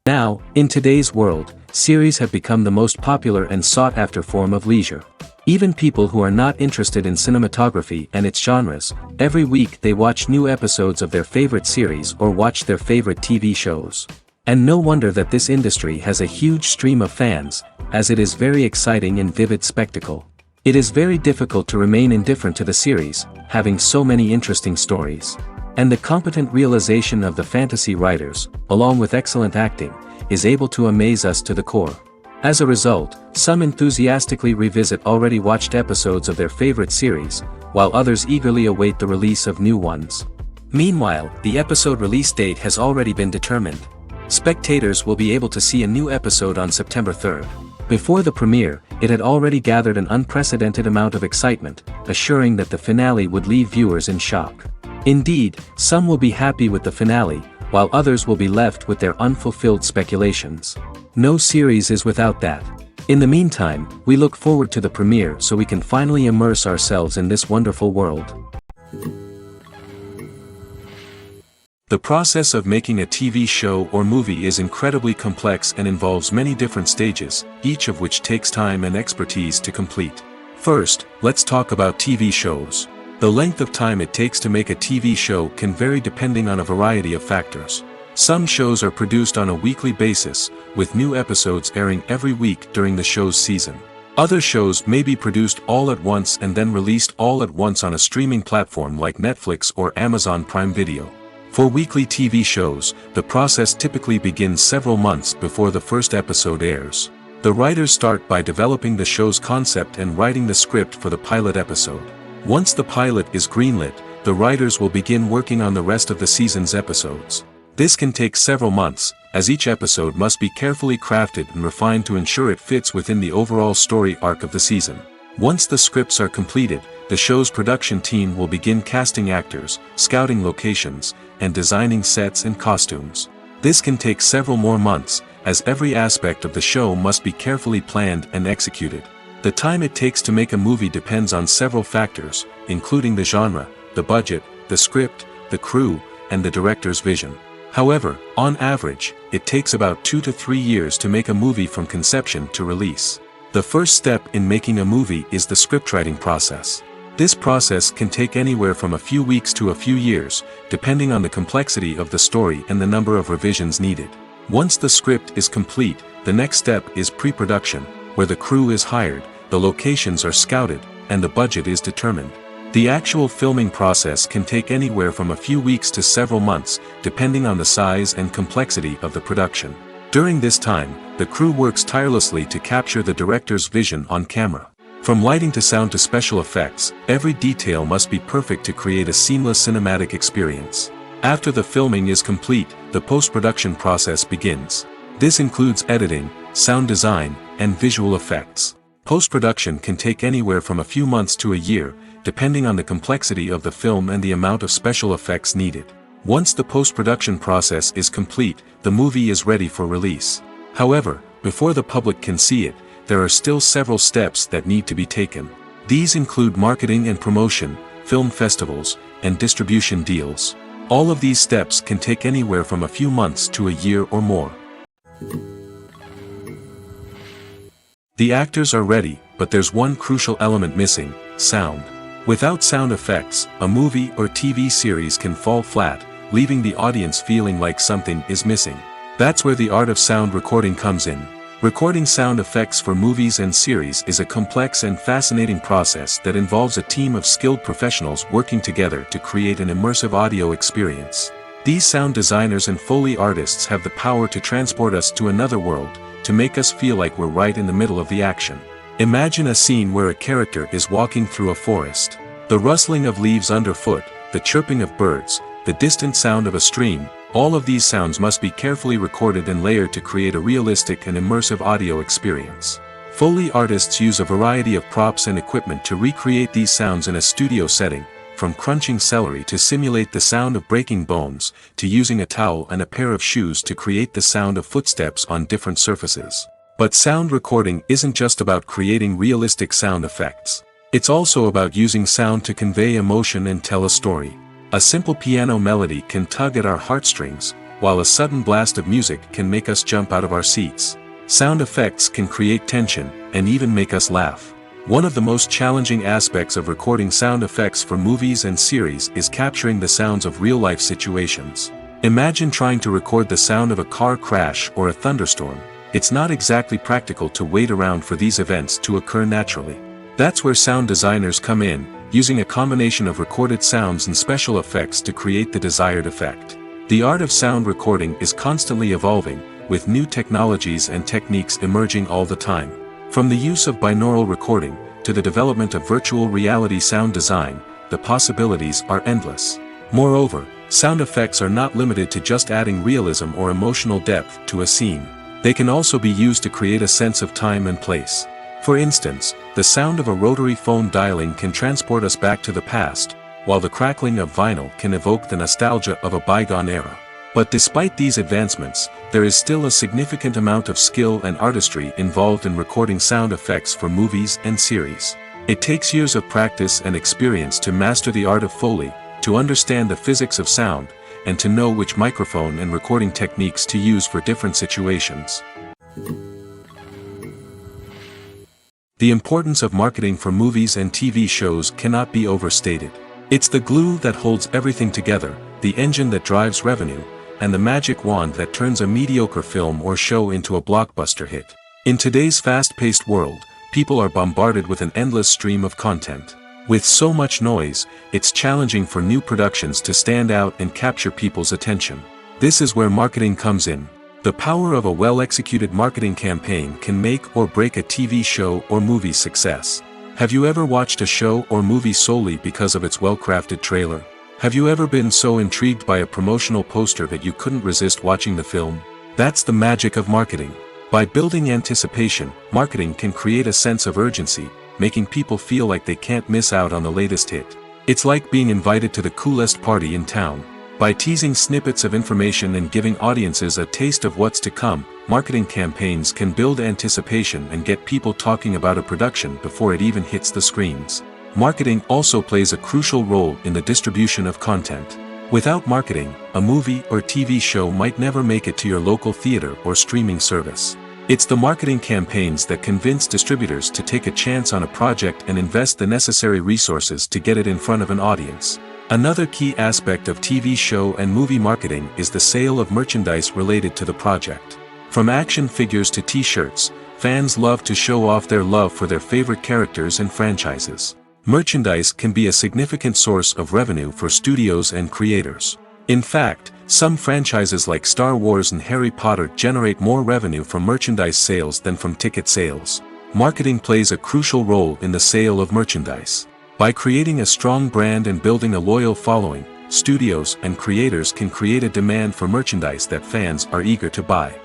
Now, in today's world, series have become the most popular and sought-after form of leisure. Even people who are not interested in cinematography and its genres, every week they watch new episodes of their favorite series or watch their favorite TV shows. And no wonder that this industry has a huge stream of fans, as it is very exciting and vivid spectacle. It is very difficult to remain indifferent to the series, having so many interesting stories. And the competent realization of the fantasy writers, along with excellent acting, is able to amaze us to the core. As a result, some enthusiastically revisit already watched episodes of their favorite series, while others eagerly await the release of new ones. Meanwhile, the episode release date has already been determined. Spectators will be able to see a new episode on September 3rd. Before the premiere, it had already gathered an unprecedented amount of excitement, assuring that the finale would leave viewers in shock. Indeed, some will be happy with the finale, while others will be left with their unfulfilled speculations. No series is without that. In the meantime, we look forward to the premiere so we can finally immerse ourselves in this wonderful world. The process of making a TV show or movie is incredibly complex and involves many different stages, each of which takes time and expertise to complete. First, let's talk about TV shows. The length of time it takes to make a TV show can vary depending on a variety of factors. Some shows are produced on a weekly basis, with new episodes airing every week during the show's season. Other shows may be produced all at once and then released all at once on a streaming platform like Netflix or Amazon Prime Video. For weekly TV shows, the process typically begins several months before the first episode airs. The writers start by developing the show's concept and writing the script for the pilot episode. Once the pilot is greenlit, the writers will begin working on the rest of the season's episodes. This can take several months, as each episode must be carefully crafted and refined to ensure it fits within the overall story arc of the season. Once the scripts are completed, the show's production team will begin casting actors, scouting locations, and designing sets and costumes. This can take several more months, as every aspect of the show must be carefully planned and executed. The time it takes to make a movie depends on several factors, including the genre, the budget, the script, the crew, and the director's vision. However, on average, it takes about 2 to 3 years to make a movie from conception to release. The first step in making a movie is the scriptwriting process. This process can take anywhere from a few weeks to a few years, depending on the complexity of the story and the number of revisions needed. Once the script is complete, the next step is pre-production, where the crew is hired, the locations are scouted, and the budget is determined. The actual filming process can take anywhere from a few weeks to several months, depending on the size and complexity of the production. During this time, the crew works tirelessly to capture the director's vision on camera. From lighting to sound to special effects, every detail must be perfect to create a seamless cinematic experience. After the filming is complete, the post-production process begins. This includes editing, sound design, and visual effects. Post-production can take anywhere from a few months to a year, depending on the complexity of the film and the amount of special effects needed. Once the post-production process is complete, the movie is ready for release. However, before the public can see it, there are still several steps that need to be taken. These include marketing and promotion, film festivals, and distribution deals. All of these steps can take anywhere from a few months to a year or more. The actors are ready, but there's one crucial element missing: sound. Without sound effects, a movie or TV series can fall flat, leaving the audience feeling like something is missing. That's where the art of sound recording comes in. Recording sound effects for movies and series is a complex and fascinating process that involves a team of skilled professionals working together to create an immersive audio experience. These sound designers and Foley artists have the power to transport us to another world, to make us feel like we're right in the middle of the action. Imagine a scene where a character is walking through a forest. The rustling of leaves underfoot, the chirping of birds, the distant sound of a stream, all of these sounds must be carefully recorded and layered to create a realistic and immersive audio experience. Foley artists use a variety of props and equipment to recreate these sounds in a studio setting, from crunching celery to simulate the sound of breaking bones, to using a towel and a pair of shoes to create the sound of footsteps on different surfaces. But sound recording isn't just about creating realistic sound effects. It's also about using sound to convey emotion and tell a story. A simple piano melody can tug at our heartstrings, while a sudden blast of music can make us jump out of our seats. Sound effects can create tension, and even make us laugh. One of the most challenging aspects of recording sound effects for movies and series is capturing the sounds of real-life situations. Imagine trying to record the sound of a car crash or a thunderstorm. It's not exactly practical to wait around for these events to occur naturally. That's where sound designers come in, using a combination of recorded sounds and special effects to create the desired effect. The art of sound recording is constantly evolving, with new technologies and techniques emerging all the time. From the use of binaural recording, to the development of virtual reality sound design, the possibilities are endless. Moreover, sound effects are not limited to just adding realism or emotional depth to a scene. They can also be used to create a sense of time and place. For instance, the sound of a rotary phone dialing can transport us back to the past, while the crackling of vinyl can evoke the nostalgia of a bygone era. But despite these advancements, there is still a significant amount of skill and artistry involved in recording sound effects for movies and series. It takes years of practice and experience to master the art of Foley, to understand the physics of sound, and to know which microphone and recording techniques to use for different situations. The importance of marketing for movies and TV shows cannot be overstated. It's the glue that holds everything together, the engine that drives revenue, and the magic wand that turns a mediocre film or show into a blockbuster hit. In today's fast-paced world, people are bombarded with an endless stream of content. With so much noise, it's challenging for new productions to stand out and capture people's attention. This is where marketing comes in. The power of a well-executed marketing campaign can make or break a TV show or movie's success. Have you ever watched a show or movie solely because of its well-crafted trailer? Have you ever been so intrigued by a promotional poster that you couldn't resist watching the film? That's the magic of marketing. By building anticipation, marketing can create a sense of urgency, making people feel like they can't miss out on the latest hit. It's like being invited to the coolest party in town. By teasing snippets of information and giving audiences a taste of what's to come, marketing campaigns can build anticipation and get people talking about a production before it even hits the screens. Marketing also plays a crucial role in the distribution of content. Without marketing, a movie or TV show might never make it to your local theater or streaming service. It's the marketing campaigns that convince distributors to take a chance on a project and invest the necessary resources to get it in front of an audience. Another key aspect of TV show and movie marketing is the sale of merchandise related to the project. From action figures to t-shirts, fans love to show off their love for their favorite characters and franchises. Merchandise can be a significant source of revenue for studios and creators. In fact, some franchises like Star Wars and Harry Potter generate more revenue from merchandise sales than from ticket sales. Marketing plays a crucial role in the sale of merchandise. By creating a strong brand and building a loyal following, studios and creators can create a demand for merchandise that fans are eager to buy.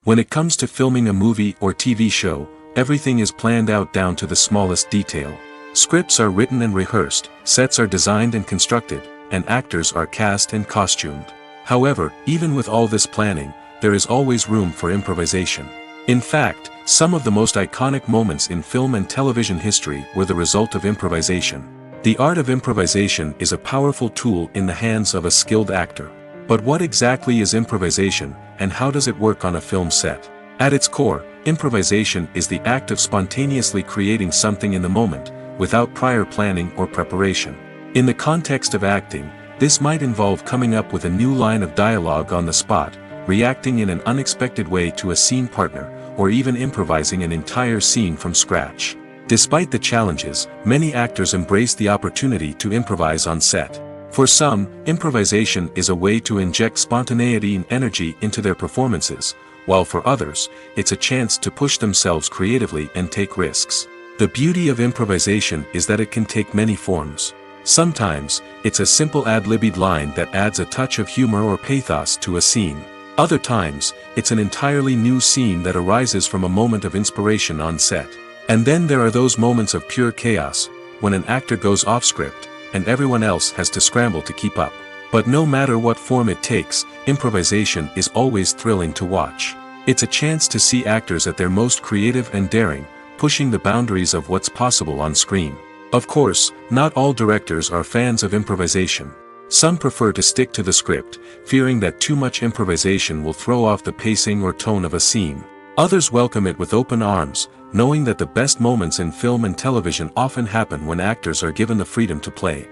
When it comes to filming a movie or TV show, everything is planned out down to the smallest detail. Scripts are written and rehearsed, sets are designed and constructed, and actors are cast and costumed. However, even with all this planning, there is always room for improvisation. In fact, some of the most iconic moments in film and television history were the result of improvisation. The art of improvisation is a powerful tool in the hands of a skilled actor. But what exactly is improvisation, and how does it work on a film set? At its core, improvisation is the act of spontaneously creating something in the moment, without prior planning or preparation. In the context of acting, This might involve coming up with a new line of dialogue on the spot, reacting in an unexpected way to a scene partner, or even improvising an entire scene from scratch. Despite the challenges, many actors embrace the opportunity to improvise on set. For some, improvisation is a way to inject spontaneity and energy into their performances, while for others, it's a chance to push themselves creatively and take risks. The beauty of improvisation is that it can take many forms. Sometimes, it's a simple ad-libbed line that adds a touch of humor or pathos to a scene. Other times, it's an entirely new scene that arises from a moment of inspiration on set. And then there are those moments of pure chaos, when an actor goes off script, and everyone else has to scramble to keep up. But no matter what form it takes, improvisation is always thrilling to watch. It's a chance to see actors at their most creative and daring, pushing the boundaries of what's possible on screen. Of course, not all directors are fans of improvisation. Some prefer to stick to the script, fearing that too much improvisation will throw off the pacing or tone of a scene. Others welcome it with open arms, knowing that the best moments in film and television often happen when actors are given the freedom to play.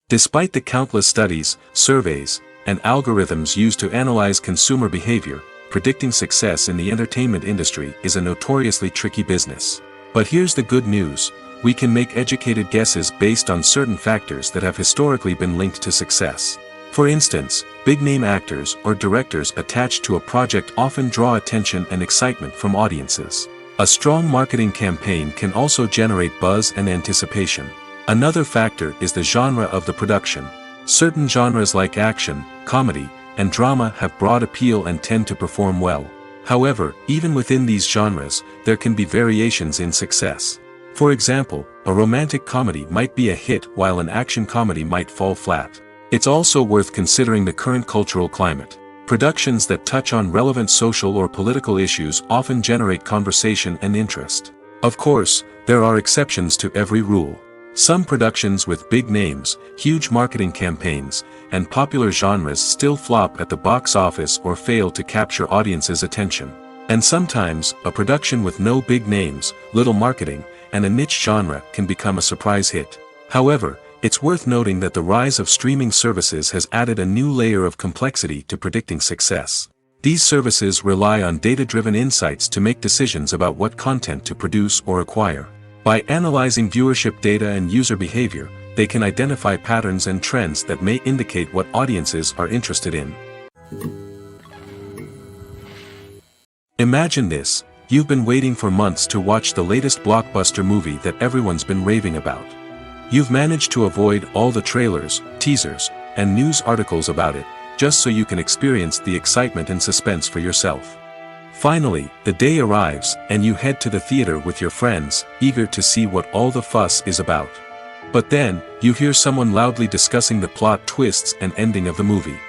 Despite the countless studies, surveys, and algorithms used to analyze consumer behavior, predicting success in the entertainment industry is a notoriously tricky business. But here's the good news: we can make educated guesses based on certain factors that have historically been linked to success. For instance, big-name actors or directors attached to a project often draw attention and excitement from audiences. A strong marketing campaign can also generate buzz and anticipation. Another factor is the genre of the production. Certain genres like action, comedy, and drama have broad appeal and tend to perform well. However, even within these genres, there can be variations in success. For example, a romantic comedy might be a hit while an action comedy might fall flat. It's also worth considering the current cultural climate. Productions that touch on relevant social or political issues often generate conversation and interest. Of course, there are exceptions to every rule. Some productions with big names, huge marketing campaigns, and popular genres still flop at the box office or fail to capture audiences' attention. And sometimes, a production with no big names, little marketing, and a niche genre can become a surprise hit. However, it's worth noting that the rise of streaming services has added a new layer of complexity to predicting success. These services rely on data-driven insights to make decisions about what content to produce or acquire. By analyzing viewership data and user behavior, they can identify patterns and trends that may indicate what audiences are interested in. Imagine this: you've been waiting for months to watch the latest blockbuster movie that everyone's been raving about. You've managed to avoid all the trailers, teasers, and news articles about it, just so you can experience the excitement and suspense for yourself. Finally, the day arrives, and you head to the theater with your friends, eager to see what all the fuss is about. But then, you hear someone loudly discussing the plot twists and ending of the movie.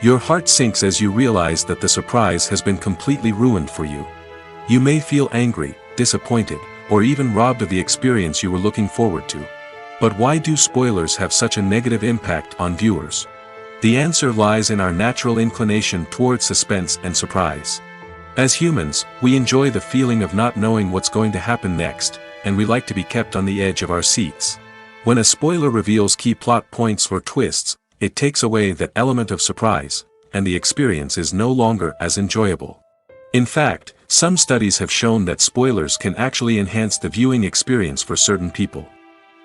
Your heart sinks as you realize that the surprise has been completely ruined for you. You may feel angry, disappointed, or even robbed of the experience you were looking forward to. But why do spoilers have such a negative impact on viewers? The answer lies in our natural inclination toward suspense and surprise. As humans, we enjoy the feeling of not knowing what's going to happen next, and we like to be kept on the edge of our seats. When a spoiler reveals key plot points or twists, it takes away that element of surprise, and the experience is no longer as enjoyable. In fact, some studies have shown that spoilers can actually enhance the viewing experience for certain people.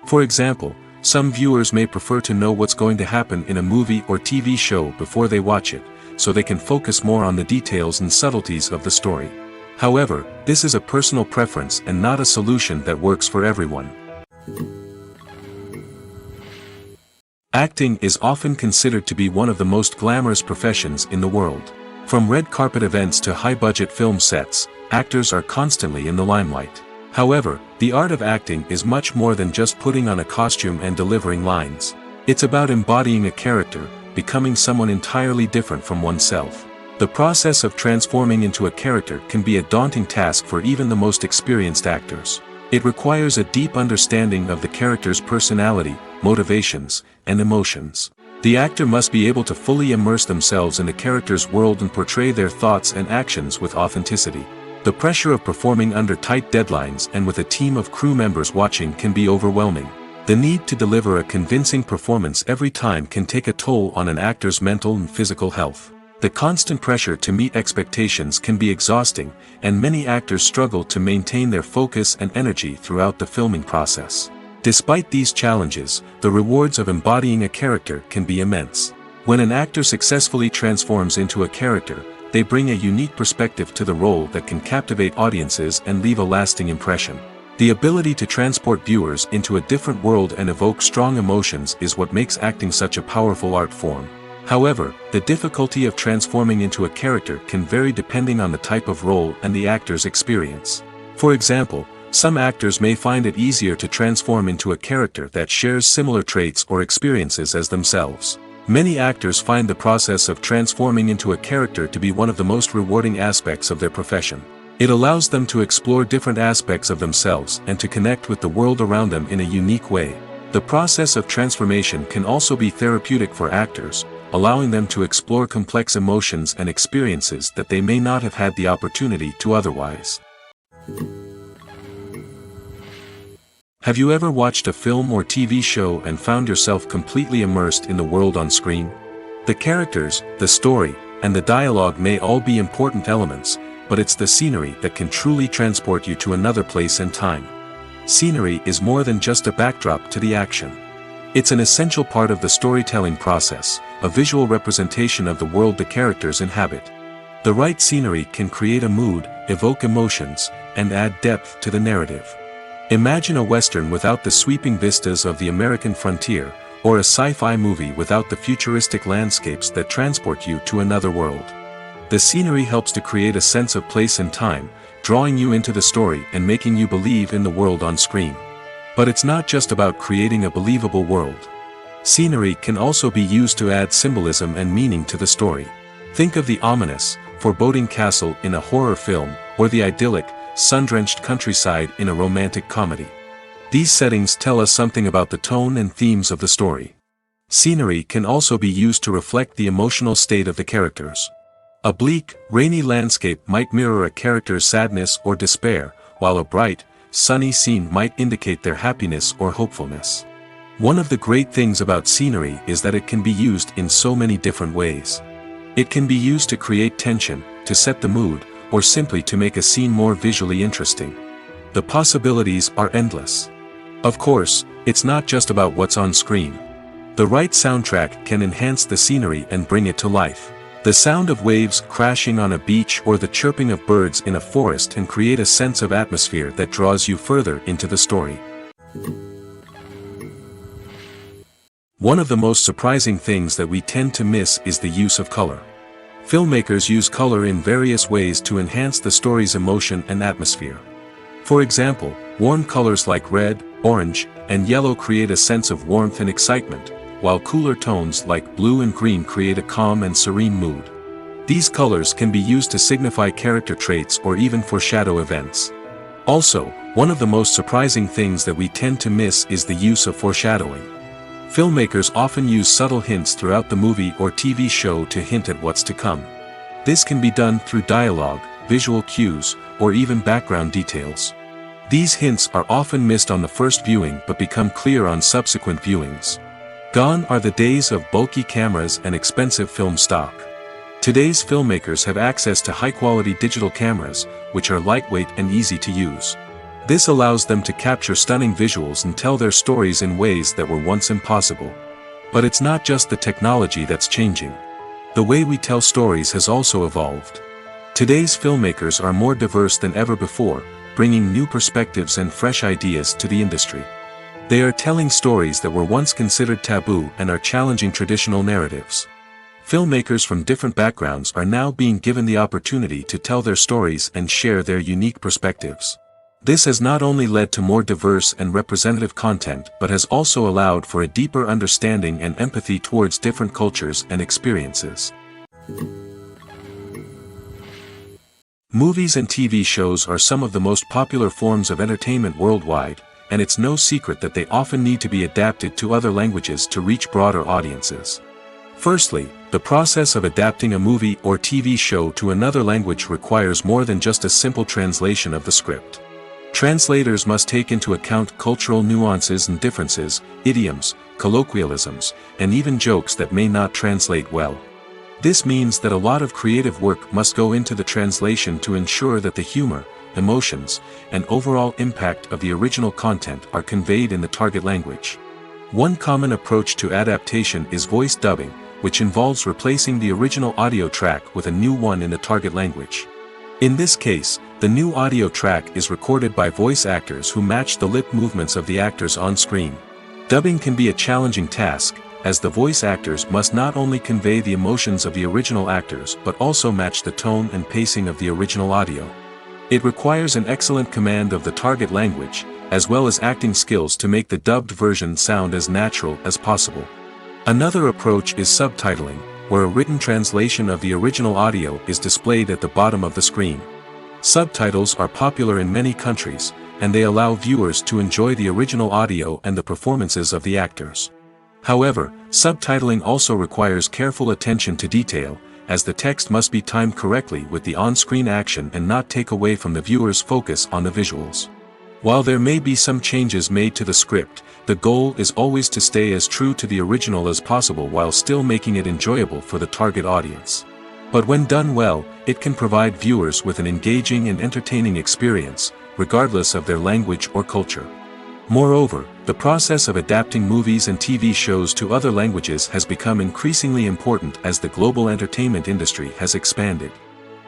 For example, some viewers may prefer to know what's going to happen in a movie or TV show before they watch it, so they can focus more on the details and subtleties of the story. However, this is a personal preference and not a solution that works for everyone. Acting is often considered to be one of the most glamorous professions in the world. From red carpet events to high-budget film sets, actors are constantly in the limelight. However, the art of acting is much more than just putting on a costume and delivering lines. It's about embodying a character, becoming someone entirely different from oneself. The process of transforming into a character can be a daunting task for even the most experienced actors. It requires a deep understanding of the character's personality, motivations, and emotions. The actor must be able to fully immerse themselves in the character's world and portray their thoughts and actions with authenticity. The pressure of performing under tight deadlines and with a team of crew members watching can be overwhelming. The need to deliver a convincing performance every time can take a toll on an actor's mental and physical health. The constant pressure to meet expectations can be exhausting, and many actors struggle to maintain their focus and energy throughout the filming process. Despite these challenges, the rewards of embodying a character can be immense. When an actor successfully transforms into a character, they bring a unique perspective to the role that can captivate audiences and leave a lasting impression. The ability to transport viewers into a different world and evoke strong emotions is what makes acting such a powerful art form. However, the difficulty of transforming into a character can vary depending on the type of role and the actor's experience. For example, some actors may find it easier to transform into a character that shares similar traits or experiences as themselves. Many actors find the process of transforming into a character to be one of the most rewarding aspects of their profession. It allows them to explore different aspects of themselves and to connect with the world around them in a unique way. The process of transformation can also be therapeutic for actors, allowing them to explore complex emotions and experiences that they may not have had the opportunity to otherwise. Have you ever watched a film or TV show and found yourself completely immersed in the world on screen? The characters, the story, and the dialogue may all be important elements, but it's the scenery that can truly transport you to another place and time. Scenery is more than just a backdrop to the action. It's an essential part of the storytelling process, a visual representation of the world the characters inhabit. The right scenery can create a mood, evoke emotions, and add depth to the narrative. Imagine a Western without the sweeping vistas of the American frontier, or a sci-fi movie without the futuristic landscapes that transport you to another world. The scenery helps to create a sense of place and time, drawing you into the story and making you believe in the world on screen. But it's not just about creating a believable world. Scenery can also be used to add symbolism and meaning to the story. Think of the ominous, foreboding castle in a horror film, or the idyllic, sun-drenched countryside in a romantic comedy. These settings tell us something about the tone and themes of the story. Scenery can also be used to reflect the emotional state of the characters. A bleak, rainy landscape might mirror a character's sadness or despair, while a bright, sunny scene might indicate their happiness or hopefulness. One of the great things about scenery is that it can be used in so many different ways. It can be used to create tension, to set the mood, or simply to make a scene more visually interesting. The possibilities are endless. Of course, it's not just about what's on screen. The right soundtrack can enhance the scenery and bring it to life. The sound of waves crashing on a beach or the chirping of birds in a forest can create a sense of atmosphere that draws you further into the story. One of the most surprising things that we tend to miss is the use of color. Filmmakers use color in various ways to enhance the story's emotion and atmosphere. For example, warm colors like red, orange, and yellow create a sense of warmth and excitement, while cooler tones like blue and green create a calm and serene mood. These colors can be used to signify character traits or even foreshadow events. Also, one of the most surprising things that we tend to miss is the use of foreshadowing. Filmmakers often use subtle hints throughout the movie or TV show to hint at what's to come. This can be done through dialogue, visual cues, or even background details. These hints are often missed on the first viewing but become clear on subsequent viewings. Gone are the days of bulky cameras and expensive film stock. Today's filmmakers have access to high-quality digital cameras, which are lightweight and easy to use. This allows them to capture stunning visuals and tell their stories in ways that were once impossible. But it's not just the technology that's changing. The way we tell stories has also evolved. Today's filmmakers are more diverse than ever before, bringing new perspectives and fresh ideas to the industry. They are telling stories that were once considered taboo and are challenging traditional narratives. Filmmakers from different backgrounds are now being given the opportunity to tell their stories and share their unique perspectives. This has not only led to more diverse and representative content but has also allowed for a deeper understanding and empathy towards different cultures and experiences. Movies and TV shows are some of the most popular forms of entertainment worldwide, and it's no secret that they often need to be adapted to other languages to reach broader audiences. Firstly, the process of adapting a movie or TV show to another language requires more than just a simple translation of the script. Translators must take into account cultural nuances and differences, idioms, colloquialisms, and even jokes that may not translate well. This means that a lot of creative work must go into the translation to ensure that the humor, emotions, and overall impact of the original content are conveyed in the target language. One common approach to adaptation is voice dubbing, which involves replacing the original audio track with a new one in the target language. In this case, the new audio track is recorded by voice actors who match the lip movements of the actors on screen. Dubbing can be a challenging task, as the voice actors must not only convey the emotions of the original actors but also match the tone and pacing of the original audio. It requires an excellent command of the target language, as well as acting skills to make the dubbed version sound as natural as possible. Another approach is subtitling, where a written translation of the original audio is displayed at the bottom of the screen. Subtitles are popular in many countries, and they allow viewers to enjoy the original audio and the performances of the actors. However, subtitling also requires careful attention to detail, as the text must be timed correctly with the on-screen action and not take away from the viewer's focus on the visuals. While there may be some changes made to the script, the goal is always to stay as true to the original as possible while still making it enjoyable for the target audience. But when done well, it can provide viewers with an engaging and entertaining experience, regardless of their language or culture. Moreover, the process of adapting movies and TV shows to other languages has become increasingly important as the global entertainment industry has expanded.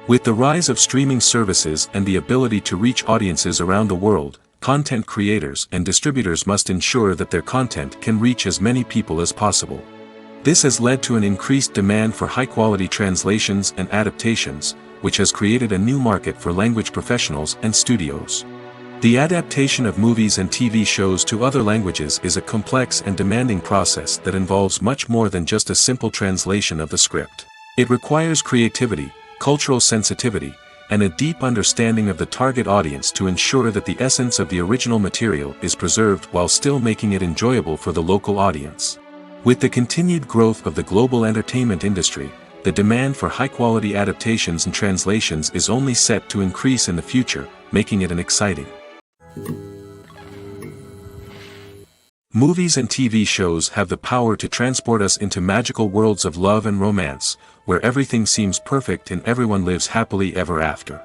With the rise of streaming services and the ability to reach audiences around the world, content creators and distributors must ensure that their content can reach as many people as possible. This has led to an increased demand for high-quality translations and adaptations, which has created a new market for language professionals and studios. The adaptation of movies and TV shows to other languages is a complex and demanding process that involves much more than just a simple translation of the script. It requires creativity, cultural sensitivity, and a deep understanding of the target audience to ensure that the essence of the original material is preserved while still making it enjoyable for the local audience. With the continued growth of the global entertainment industry, the demand for high-quality adaptations and translations is only set to increase in the future, making it an exciting. Movies and TV shows have the power to transport us into magical worlds of love and romance, where everything seems perfect and everyone lives happily ever after.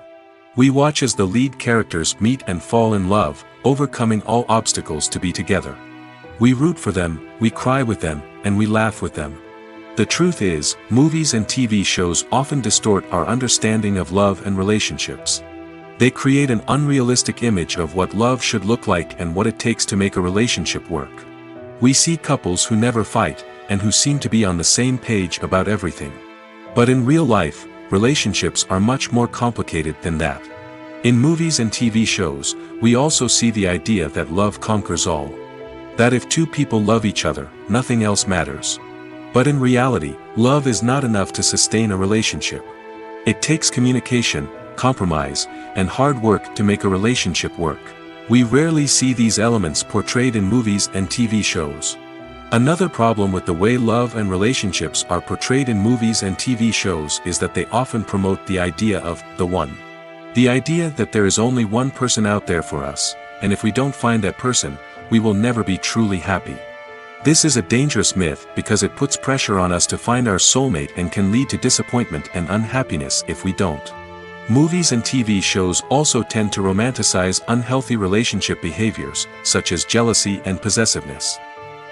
We watch as the lead characters meet and fall in love, overcoming all obstacles to be together. We root for them, we cry with them, and we laugh with them. The truth is, movies and TV shows often distort our understanding of love and relationships. They create an unrealistic image of what love should look like and what it takes to make a relationship work. We see couples who never fight, and who seem to be on the same page about everything. But in real life, relationships are much more complicated than that. In movies and TV shows, we also see the idea that love conquers all. That if two people love each other, nothing else matters. But in reality, love is not enough to sustain a relationship. It takes communication, compromise, and hard work to make a relationship work. We rarely see these elements portrayed in movies and TV shows. Another problem with the way love and relationships are portrayed in movies and TV shows is that they often promote the idea of the one. The idea that there is only one person out there for us, and if we don't find that person, we will never be truly happy. This is a dangerous myth because it puts pressure on us to find our soulmate and can lead to disappointment and unhappiness if we don't. Movies and TV shows also tend to romanticize unhealthy relationship behaviors, such as jealousy and possessiveness.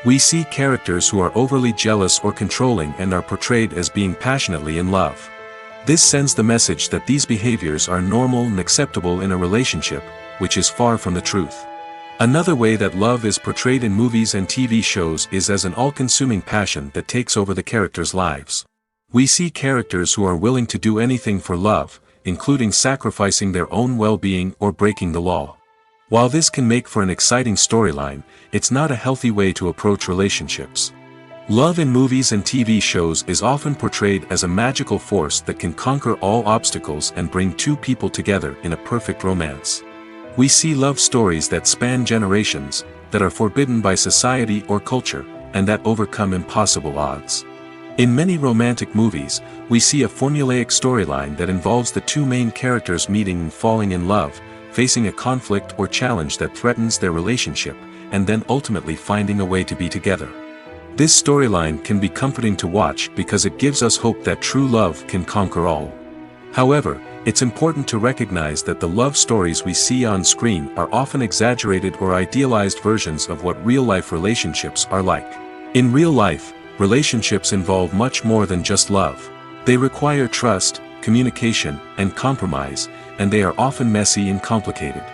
We see characters who are overly jealous or controlling and are portrayed as being passionately in love. This sends the message that these behaviors are normal and acceptable in a relationship, which is far from the truth. Another way that love is portrayed in movies and TV shows is as an all-consuming passion that takes over the characters' lives. We see characters who are willing to do anything for love, including sacrificing their own well-being or breaking the law. While this can make for an exciting storyline, it's not a healthy way to approach relationships. Love in movies and TV shows is often portrayed as a magical force that can conquer all obstacles and bring two people together in a perfect romance. We see love stories that span generations, that are forbidden by society or culture, and that overcome impossible odds. In many romantic movies, we see a formulaic storyline that involves the two main characters meeting and falling in love, facing a conflict or challenge that threatens their relationship, and then ultimately finding a way to be together. This storyline can be comforting to watch because it gives us hope that true love can conquer all. However, it's important to recognize that the love stories we see on screen are often exaggerated or idealized versions of what real-life relationships are like. In real life, relationships involve much more than just love. They require trust, communication, and compromise, and they are often messy and complicated.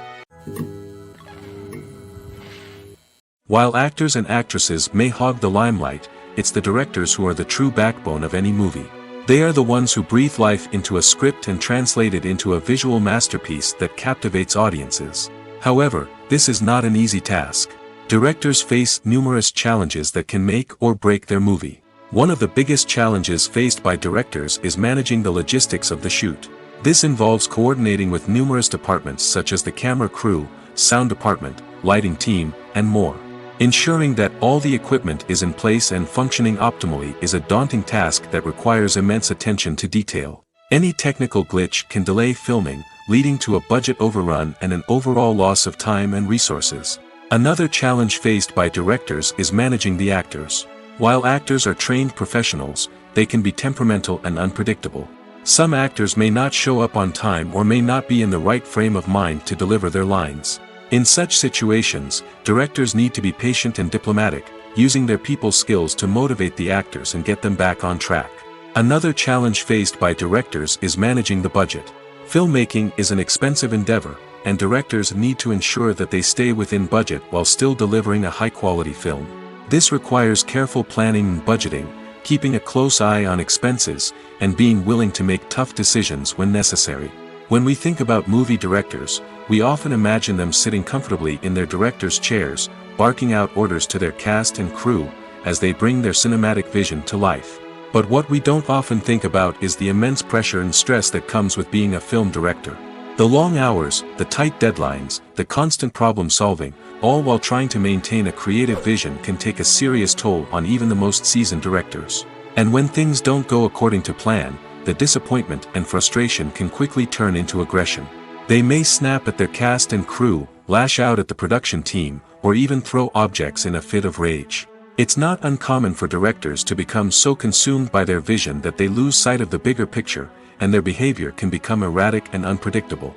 While actors and actresses may hog the limelight, it's the directors who are the true backbone of any movie. They are the ones who breathe life into a script and translate it into a visual masterpiece that captivates audiences. However, this is not an easy task. Directors face numerous challenges that can make or break their movie. One of the biggest challenges faced by directors is managing the logistics of the shoot. This involves coordinating with numerous departments such as the camera crew, sound department, lighting team, and more. Ensuring that all the equipment is in place and functioning optimally is a daunting task that requires immense attention to detail. Any technical glitch can delay filming, leading to a budget overrun and an overall loss of time and resources. Another challenge faced by directors is managing the actors. While actors are trained professionals, they can be temperamental and unpredictable. Some actors may not show up on time or may not be in the right frame of mind to deliver their lines. In such situations, directors need to be patient and diplomatic, using their people skills to motivate the actors and get them back on track. Another challenge faced by directors is managing the budget. Filmmaking is an expensive endeavor, and directors need to ensure that they stay within budget while still delivering a high-quality film. This requires careful planning and budgeting, keeping a close eye on expenses, and being willing to make tough decisions when necessary. When we think about movie directors, we often imagine them sitting comfortably in their director's chairs, barking out orders to their cast and crew, as they bring their cinematic vision to life. But what we don't often think about is the immense pressure and stress that comes with being a film director. The long hours, the tight deadlines, the constant problem solving, all while trying to maintain a creative vision can take a serious toll on even the most seasoned directors. And when things don't go according to plan, the disappointment and frustration can quickly turn into aggression. They may snap at their cast and crew, lash out at the production team, or even throw objects in a fit of rage. It's not uncommon for directors to become so consumed by their vision that they lose sight of the bigger picture, and their behavior can become erratic and unpredictable.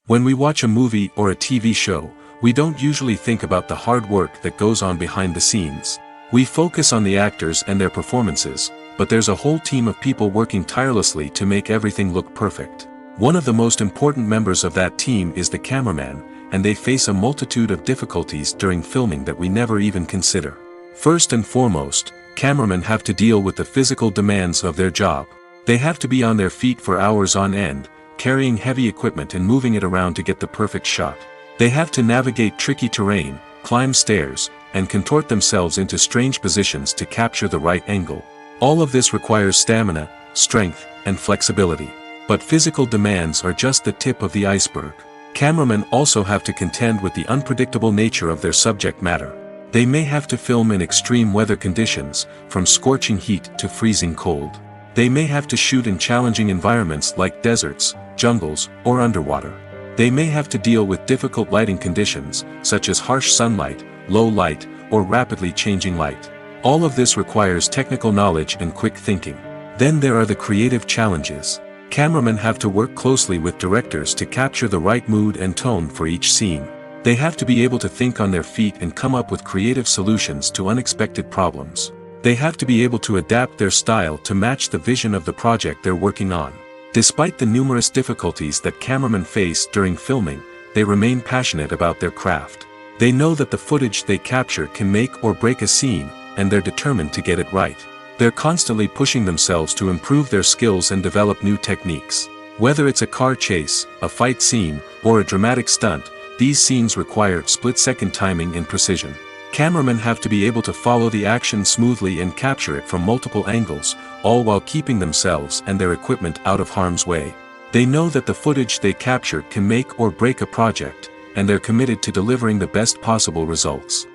When we watch a movie or a TV show, we don't usually think about the hard work that goes on behind the scenes. We focus on the actors and their performances, but there's a whole team of people working tirelessly to make everything look perfect. One of the most important members of that team is the cameraman, and they face a multitude of difficulties during filming that we never even consider. First and foremost, cameramen have to deal with the physical demands of their job. They have to be on their feet for hours on end, carrying heavy equipment and moving it around to get the perfect shot. They have to navigate tricky terrain, climb stairs, and contort themselves into strange positions to capture the right angle. All of this requires stamina, strength, and flexibility. But physical demands are just the tip of the iceberg. Cameramen also have to contend with the unpredictable nature of their subject matter. They may have to film in extreme weather conditions, from scorching heat to freezing cold. They may have to shoot in challenging environments like deserts, jungles, or underwater. They may have to deal with difficult lighting conditions, such as harsh sunlight, low light, or rapidly changing light. All of this requires technical knowledge and quick thinking. Then there are the creative challenges. Cameramen have to work closely with directors to capture the right mood and tone for each scene. They have to be able to think on their feet and come up with creative solutions to unexpected problems. They have to be able to adapt their style to match the vision of the project they're working on. Despite the numerous difficulties that cameramen face during filming, they remain passionate about their craft. They know that the footage they capture can make or break a scene, and they're determined to get it right. They're constantly pushing themselves to improve their skills and develop new techniques. Whether it's a car chase, a fight scene, or a dramatic stunt, these scenes require split-second timing and precision. Cameramen have to be able to follow the action smoothly and capture it from multiple angles, all while keeping themselves and their equipment out of harm's way. They know that the footage they capture can make or break a project, and they're committed to delivering the best possible results.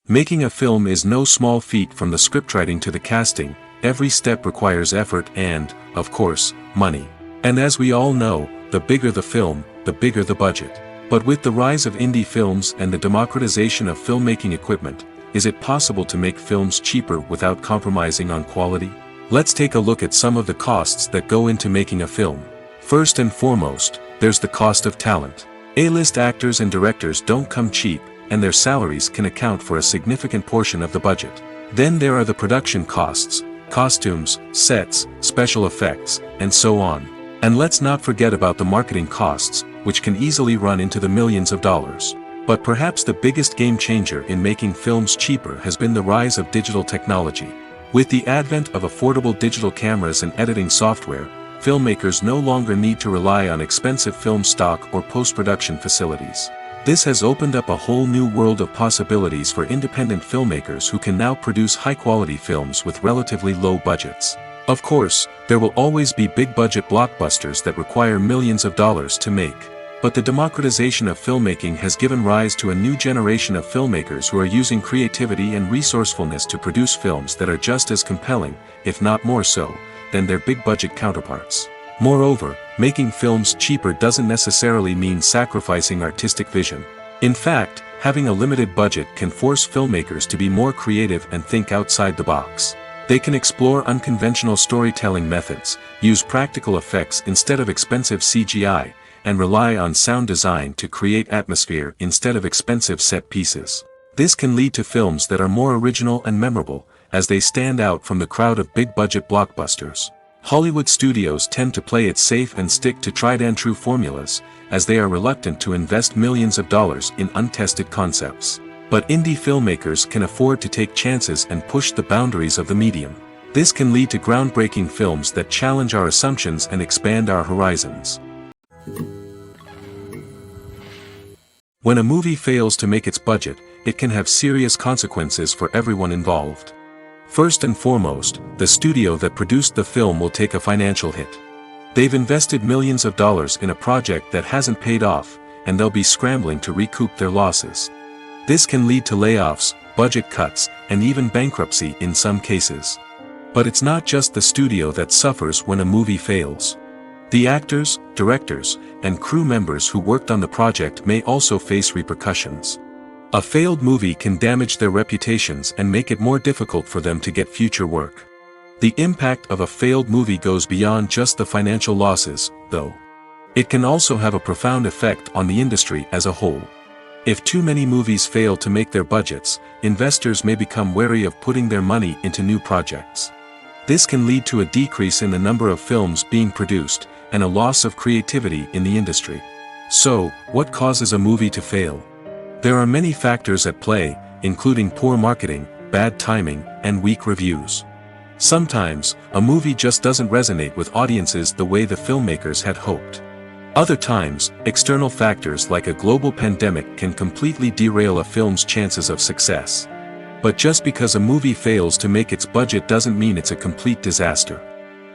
Making a film is no small feat, from the scriptwriting to the casting, every step requires effort and, of course, money. And as we all know, the bigger the film, the bigger the budget. But with the rise of indie films and the democratization of filmmaking equipment, is it possible to make films cheaper without compromising on quality? Let's take a look at some of the costs that go into making a film. First and foremost, there's the cost of talent. A-list actors and directors don't come cheap, and their salaries can account for a significant portion of the budget. Then there are the production costs, costumes, sets, special effects, and so on. And let's not forget about the marketing costs, which can easily run into the millions of dollars. But perhaps the biggest game changer in making films cheaper has been the rise of digital technology. With the advent of affordable digital cameras and editing software, filmmakers no longer need to rely on expensive film stock or post-production facilities. This has opened up a whole new world of possibilities for independent filmmakers who can now produce high-quality films with relatively low budgets. Of course, there will always be big-budget blockbusters that require millions of dollars to make. But the democratization of filmmaking has given rise to a new generation of filmmakers who are using creativity and resourcefulness to produce films that are just as compelling, if not more so, than their big-budget counterparts. Moreover, making films cheaper doesn't necessarily mean sacrificing artistic vision. In fact, having a limited budget can force filmmakers to be more creative and think outside the box. They can explore unconventional storytelling methods, use practical effects instead of expensive CGI, and rely on sound design to create atmosphere instead of expensive set pieces. This can lead to films that are more original and memorable, as they stand out from the crowd of big-budget blockbusters. Hollywood studios tend to play it safe and stick to tried-and-true formulas, as they are reluctant to invest millions of dollars in untested concepts. But indie filmmakers can afford to take chances and push the boundaries of the medium. This can lead to groundbreaking films that challenge our assumptions and expand our horizons. When a movie fails to make its budget, it can have serious consequences for everyone involved. First and foremost, the studio that produced the film will take a financial hit. They've invested millions of dollars in a project that hasn't paid off, and they'll be scrambling to recoup their losses. This can lead to layoffs, budget cuts, and even bankruptcy in some cases. But it's not just the studio that suffers when a movie fails. The actors, directors, and crew members who worked on the project may also face repercussions. A failed movie can damage their reputations and make it more difficult for them to get future work. The impact of a failed movie goes beyond just the financial losses, though. It can also have a profound effect on the industry as a whole. If too many movies fail to make their budgets, investors may become wary of putting their money into new projects. This can lead to a decrease in the number of films being produced, and a loss of creativity in the industry. So, what causes a movie to fail? There are many factors at play, including poor marketing, bad timing, and weak reviews. Sometimes, a movie just doesn't resonate with audiences the way the filmmakers had hoped. Other times, external factors like a global pandemic can completely derail a film's chances of success. But just because a movie fails to make its budget doesn't mean it's a complete disaster.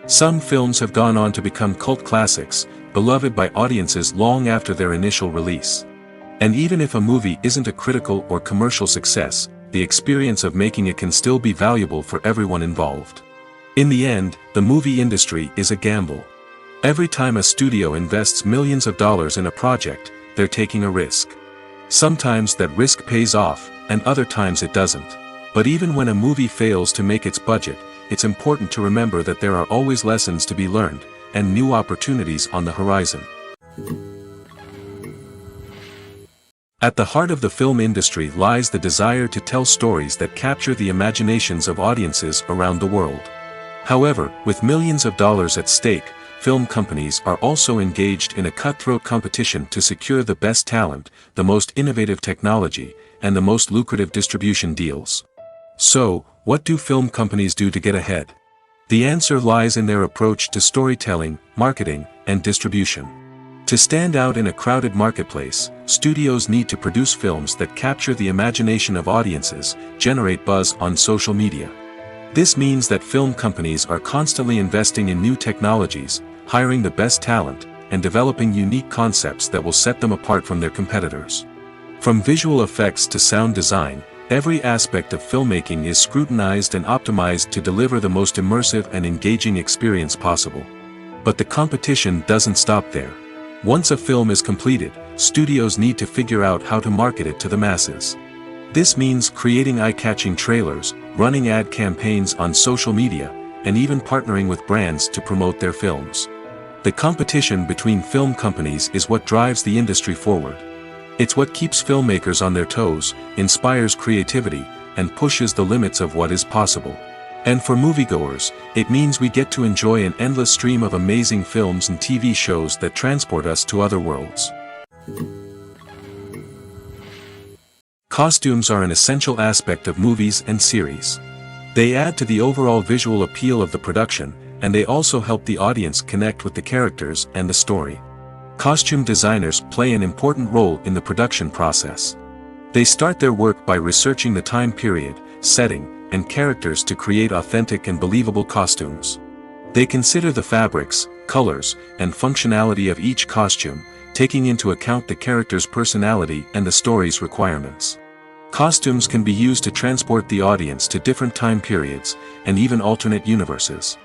Some films have gone on to become cult classics, beloved by audiences long after their initial release. And even if a movie isn't a critical or commercial success, the experience of making it can still be valuable for everyone involved. In the end, the movie industry is a gamble. Every time a studio invests millions of dollars in a project, they're taking a risk. Sometimes that risk pays off, and other times it doesn't. But even when a movie fails to make its budget, it's important to remember that there are always lessons to be learned, and new opportunities on the horizon. At the heart of the film industry lies the desire to tell stories that capture the imaginations of audiences around the world. However, with millions of dollars at stake, film companies are also engaged in a cutthroat competition to secure the best talent, the most innovative technology, and the most lucrative distribution deals. So, what do film companies do to get ahead? The answer lies in their approach to storytelling, marketing, and distribution. To stand out in a crowded marketplace, studios need to produce films that capture the imagination of audiences, generate buzz on social media. This means that film companies are constantly investing in new technologies, hiring the best talent, and developing unique concepts that will set them apart from their competitors. From visual effects to sound design, Every aspect of filmmaking is scrutinized and optimized to deliver the most immersive and engaging experience possible. But the competition doesn't stop there. Once a film is completed, studios need to figure out how to market it to the masses. This means creating eye-catching trailers, running ad campaigns on social media, and even partnering with brands to promote their films. The competition between film companies is what drives the industry forward. It's what keeps filmmakers on their toes, inspires creativity, and pushes the limits of what is possible. And for moviegoers, it means we get to enjoy an endless stream of amazing films and TV shows that transport us to other worlds. Costumes are an essential aspect of movies and series. They add to the overall visual appeal of the production, and they also help the audience connect with the characters and the story. Costume designers play an important role in the production process. They start their work by researching the time period, setting, and characters to create authentic and believable costumes. They consider the fabrics, colors, and functionality of each costume, taking into account the character's personality and the story's requirements. Costumes can be used to transport the audience to different time periods, and even alternate universes.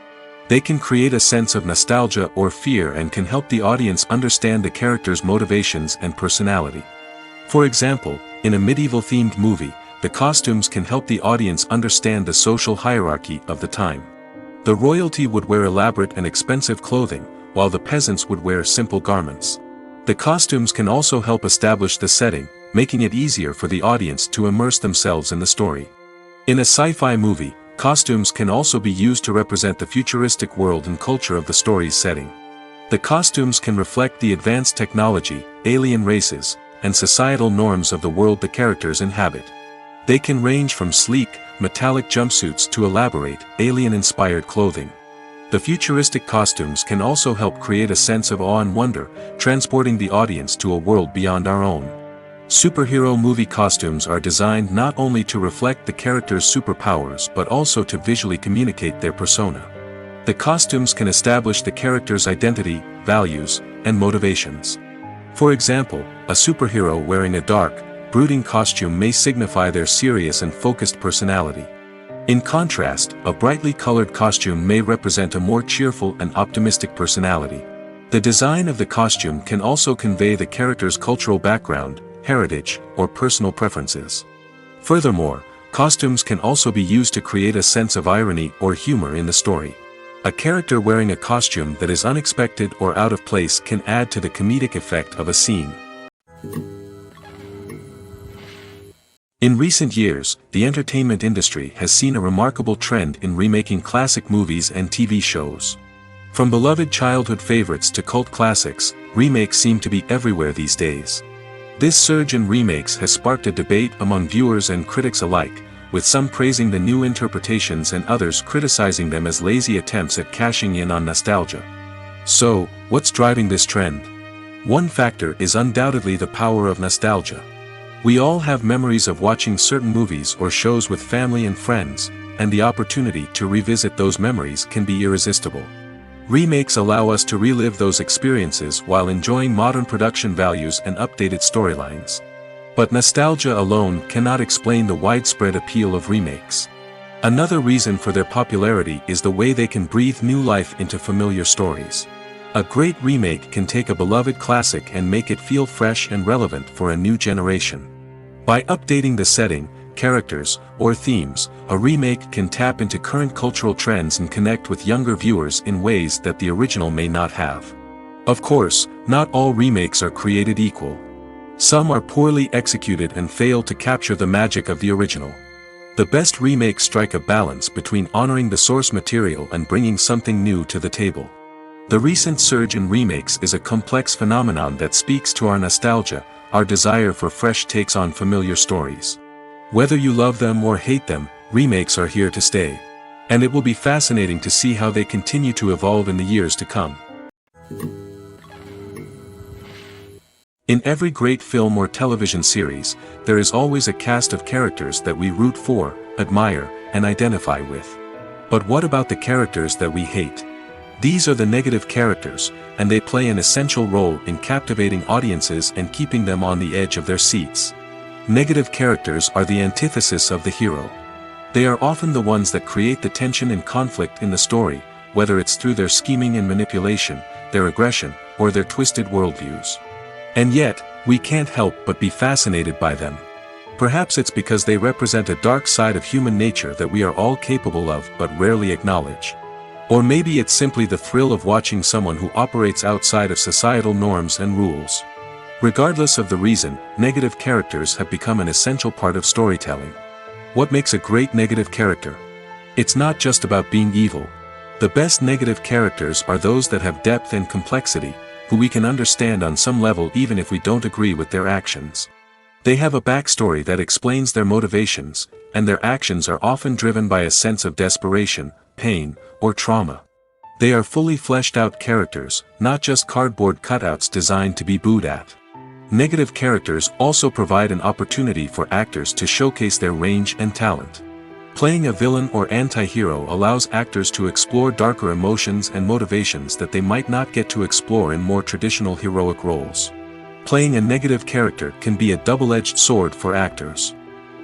They can create a sense of nostalgia or fear and can help the audience understand the character's motivations and personality. For example, in a medieval-themed movie, the costumes can help the audience understand the social hierarchy of the time. The royalty would wear elaborate and expensive clothing, while the peasants would wear simple garments. The costumes can also help establish the setting, making it easier for the audience to immerse themselves in the story. In a sci-fi movie, costumes can also be used to represent the futuristic world and culture of the story's setting. The costumes can reflect the advanced technology, alien races, and societal norms of the world the characters inhabit. They can range from sleek, metallic jumpsuits to elaborate, alien-inspired clothing. The futuristic costumes can also help create a sense of awe and wonder, transporting the audience to a world beyond our own. Superhero movie costumes are designed not only to reflect the character's superpowers but also to visually communicate their persona. The costumes can establish the character's identity, values, and motivations. For example, a superhero wearing a dark, brooding costume may signify their serious and focused personality. In contrast, a brightly colored costume may represent a more cheerful and optimistic personality. The design of the costume can also convey the character's cultural background, heritage, or personal preferences. Furthermore, costumes can also be used to create a sense of irony or humor in the story. A character wearing a costume that is unexpected or out of place can add to the comedic effect of a scene. In recent years, the entertainment industry has seen a remarkable trend in remaking classic movies and TV shows. From beloved childhood favorites to cult classics, remakes seem to be everywhere these days. This surge in remakes has sparked a debate among viewers and critics alike, with some praising the new interpretations and others criticizing them as lazy attempts at cashing in on nostalgia. So, what's driving this trend? One factor is undoubtedly the power of nostalgia. We all have memories of watching certain movies or shows with family and friends, and the opportunity to revisit those memories can be irresistible. Remakes allow us to relive those experiences while enjoying modern production values and updated storylines. But nostalgia alone cannot explain the widespread appeal of remakes. Another reason for their popularity is the way they can breathe new life into familiar stories. A great remake can take a beloved classic and make it feel fresh and relevant for a new generation. By updating the setting, characters, or themes, a remake can tap into current cultural trends and connect with younger viewers in ways that the original may not have. Of course, not all remakes are created equal. Some are poorly executed and fail to capture the magic of the original. The best remakes strike a balance between honoring the source material and bringing something new to the table. The recent surge in remakes is a complex phenomenon that speaks to our nostalgia, our desire for fresh takes on familiar stories. Whether you love them or hate them, remakes are here to stay. And it will be fascinating to see how they continue to evolve in the years to come. In every great film or television series, there is always a cast of characters that we root for, admire, and identify with. But what about the characters that we hate? These are the negative characters, and they play an essential role in captivating audiences and keeping them on the edge of their seats. Negative characters are the antithesis of the hero. They are often the ones that create the tension and conflict in the story, whether it's through their scheming and manipulation, their aggression, or their twisted worldviews. And yet, we can't help but be fascinated by them. Perhaps it's because they represent a dark side of human nature that we are all capable of but rarely acknowledge. Or maybe it's simply the thrill of watching someone who operates outside of societal norms and rules. Regardless of the reason, negative characters have become an essential part of storytelling. What makes a great negative character? It's not just about being evil. The best negative characters are those that have depth and complexity, who we can understand on some level even if we don't agree with their actions. They have a backstory that explains their motivations, and their actions are often driven by a sense of desperation, pain, or trauma. They are fully fleshed out characters, not just cardboard cutouts designed to be booed at. Negative characters also provide an opportunity for actors to showcase their range and talent. Playing a villain or anti-hero allows actors to explore darker emotions and motivations that they might not get to explore in more traditional heroic roles. Playing a negative character can be a double-edged sword for actors.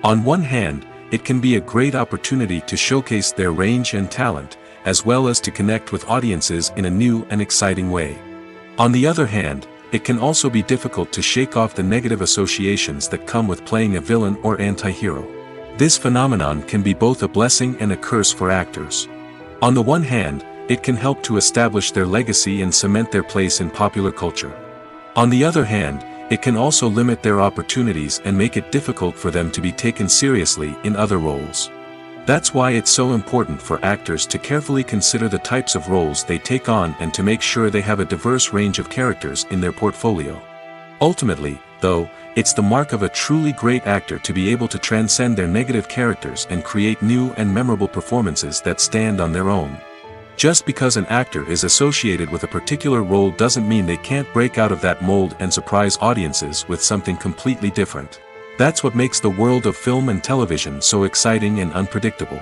On one hand, it can be a great opportunity to showcase their range and talent, as well as to connect with audiences in a new and exciting way. On the other hand, it can also be difficult to shake off the negative associations that come with playing a villain or anti-hero. This phenomenon can be both a blessing and a curse for actors. On the one hand, it can help to establish their legacy and cement their place in popular culture. On the other hand, it can also limit their opportunities and make it difficult for them to be taken seriously in other roles. That's why it's so important for actors to carefully consider the types of roles they take on and to make sure they have a diverse range of characters in their portfolio. Ultimately, though, it's the mark of a truly great actor to be able to transcend their negative characters and create new and memorable performances that stand on their own. Just because an actor is associated with a particular role doesn't mean they can't break out of that mold and surprise audiences with something completely different. That's what makes the world of film and television so exciting and unpredictable.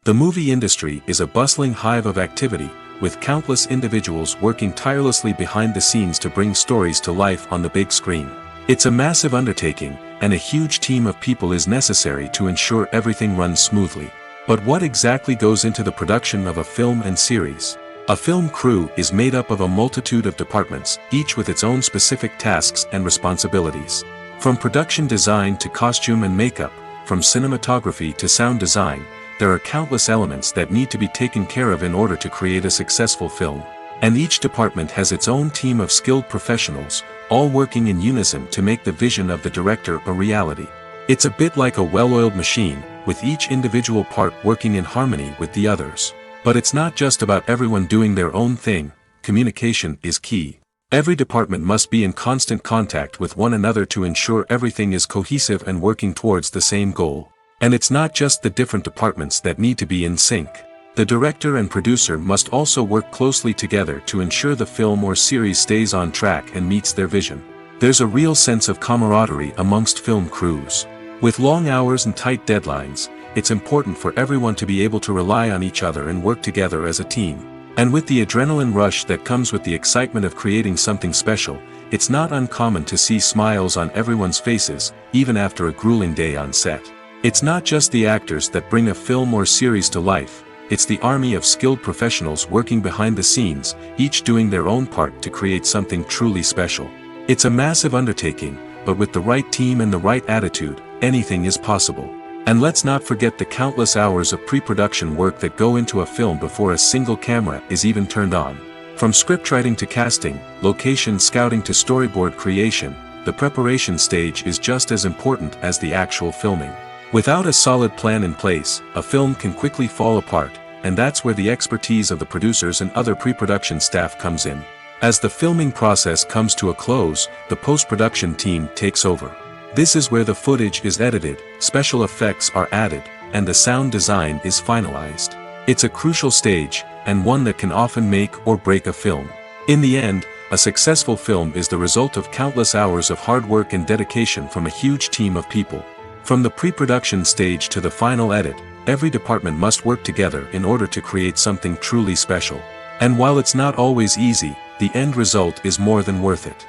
The movie industry is a bustling hive of activity, with countless individuals working tirelessly behind the scenes to bring stories to life on the big screen. It's a massive undertaking, and a huge team of people is necessary to ensure everything runs smoothly. But what exactly goes into the production of a film and series? A film crew is made up of a multitude of departments, each with its own specific tasks and responsibilities. From production design to costume and makeup, from cinematography to sound design, there are countless elements that need to be taken care of in order to create a successful film. And each department has its own team of skilled professionals, all working in unison to make the vision of the director a reality. It's a bit like a well-oiled machine, with each individual part working in harmony with the others. But it's not just about everyone doing their own thing. Communication is key. Every department must be in constant contact with one another to ensure everything is cohesive and working towards the same goal. And it's not just the different departments that need to be in sync. The director and producer must also work closely together to ensure the film or series stays on track and meets their vision. There's a real sense of camaraderie amongst film crews. With long hours and tight deadlines, it's important for everyone to be able to rely on each other and work together as a team. And with the adrenaline rush that comes with the excitement of creating something special, it's not uncommon to see smiles on everyone's faces, even after a grueling day on set. It's not just the actors that bring a film or series to life, it's the army of skilled professionals working behind the scenes, each doing their own part to create something truly special. It's a massive undertaking, but with the right team and the right attitude, anything is possible. And let's not forget the countless hours of pre-production work that go into a film before a single camera is even turned on. From scriptwriting to casting, location scouting to storyboard creation, the preparation stage is just as important as the actual filming. Without a solid plan in place, a film can quickly fall apart, and that's where the expertise of the producers and other pre-production staff comes in. As the filming process comes to a close, the post-production team takes over. This is where the footage is edited, special effects are added, and the sound design is finalized. It's a crucial stage, and one that can often make or break a film. In the end, a successful film is the result of countless hours of hard work and dedication from a huge team of people. From the pre-production stage to the final edit, every department must work together in order to create something truly special. And while it's not always easy, the end result is more than worth it.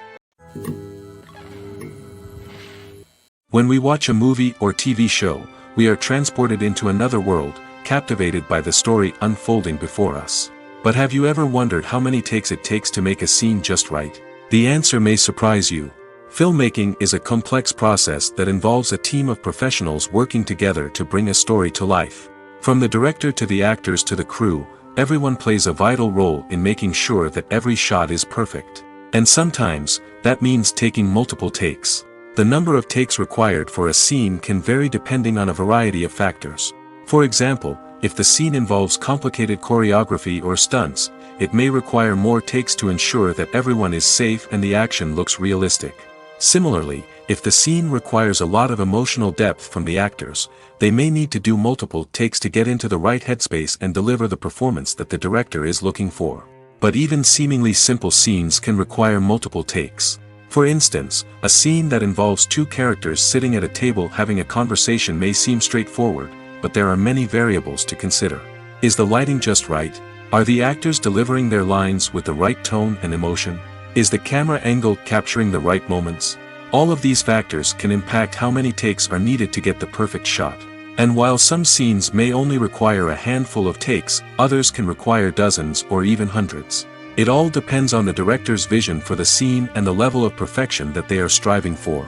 When we watch a movie or TV show, we are transported into another world, captivated by the story unfolding before us. But have you ever wondered how many takes it takes to make a scene just right? The answer may surprise you. Filmmaking is a complex process that involves a team of professionals working together to bring a story to life. From the director to the actors to the crew, everyone plays a vital role in making sure that every shot is perfect. And sometimes, that means taking multiple takes. The number of takes required for a scene can vary depending on a variety of factors. For example, if the scene involves complicated choreography or stunts, it may require more takes to ensure that everyone is safe and the action looks realistic. Similarly, if the scene requires a lot of emotional depth from the actors, they may need to do multiple takes to get into the right headspace and deliver the performance that the director is looking for. But even seemingly simple scenes can require multiple takes. For instance, a scene that involves two characters sitting at a table having a conversation may seem straightforward, but there are many variables to consider. Is the lighting just right? Are the actors delivering their lines with the right tone and emotion? Is the camera angle capturing the right moments? All of these factors can impact how many takes are needed to get the perfect shot. And while some scenes may only require a handful of takes, others can require dozens or even hundreds. It all depends on the director's vision for the scene and the level of perfection that they are striving for.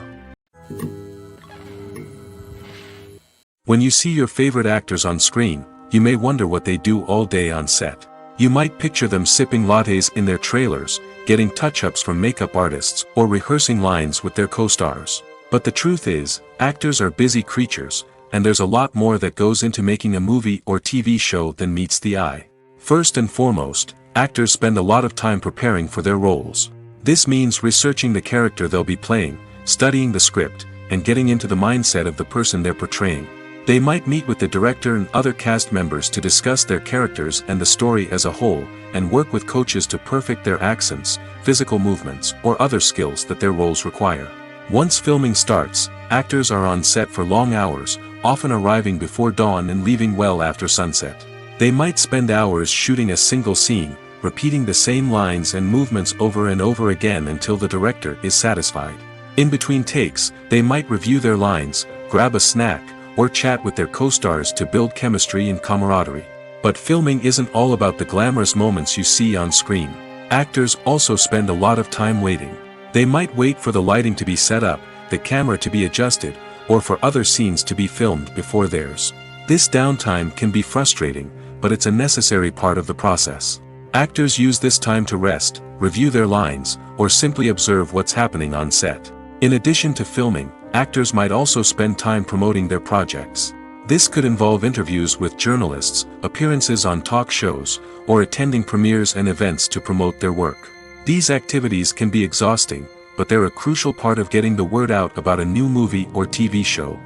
When you see your favorite actors on screen, you may wonder what they do all day on set. You might picture them sipping lattes in their trailers, getting touch-ups from makeup artists, or rehearsing lines with their co-stars. But the truth is, actors are busy creatures, and there's a lot more that goes into making a movie or TV show than meets the eye. First and foremost, actors spend a lot of time preparing for their roles. This means researching the character they'll be playing, studying the script, and getting into the mindset of the person they're portraying. They might meet with the director and other cast members to discuss their characters and the story as a whole, and work with coaches to perfect their accents, physical movements, or other skills that their roles require. Once filming starts, actors are on set for long hours, often arriving before dawn and leaving well after sunset. They might spend hours shooting a single scene, repeating the same lines and movements over and over again until the director is satisfied. In between takes, they might review their lines, grab a snack, or chat with their co-stars to build chemistry and camaraderie. But filming isn't all about the glamorous moments you see on screen. Actors also spend a lot of time waiting. They might wait for the lighting to be set up, the camera to be adjusted, or for other scenes to be filmed before theirs. This downtime can be frustrating, but it's a necessary part of the process. Actors use this time to rest, review their lines, or simply observe what's happening on set. In addition to filming, actors might also spend time promoting their projects. This could involve interviews with journalists, appearances on talk shows, or attending premieres and events to promote their work. These activities can be exhausting, but they're a crucial part of getting the word out about a new movie or TV show.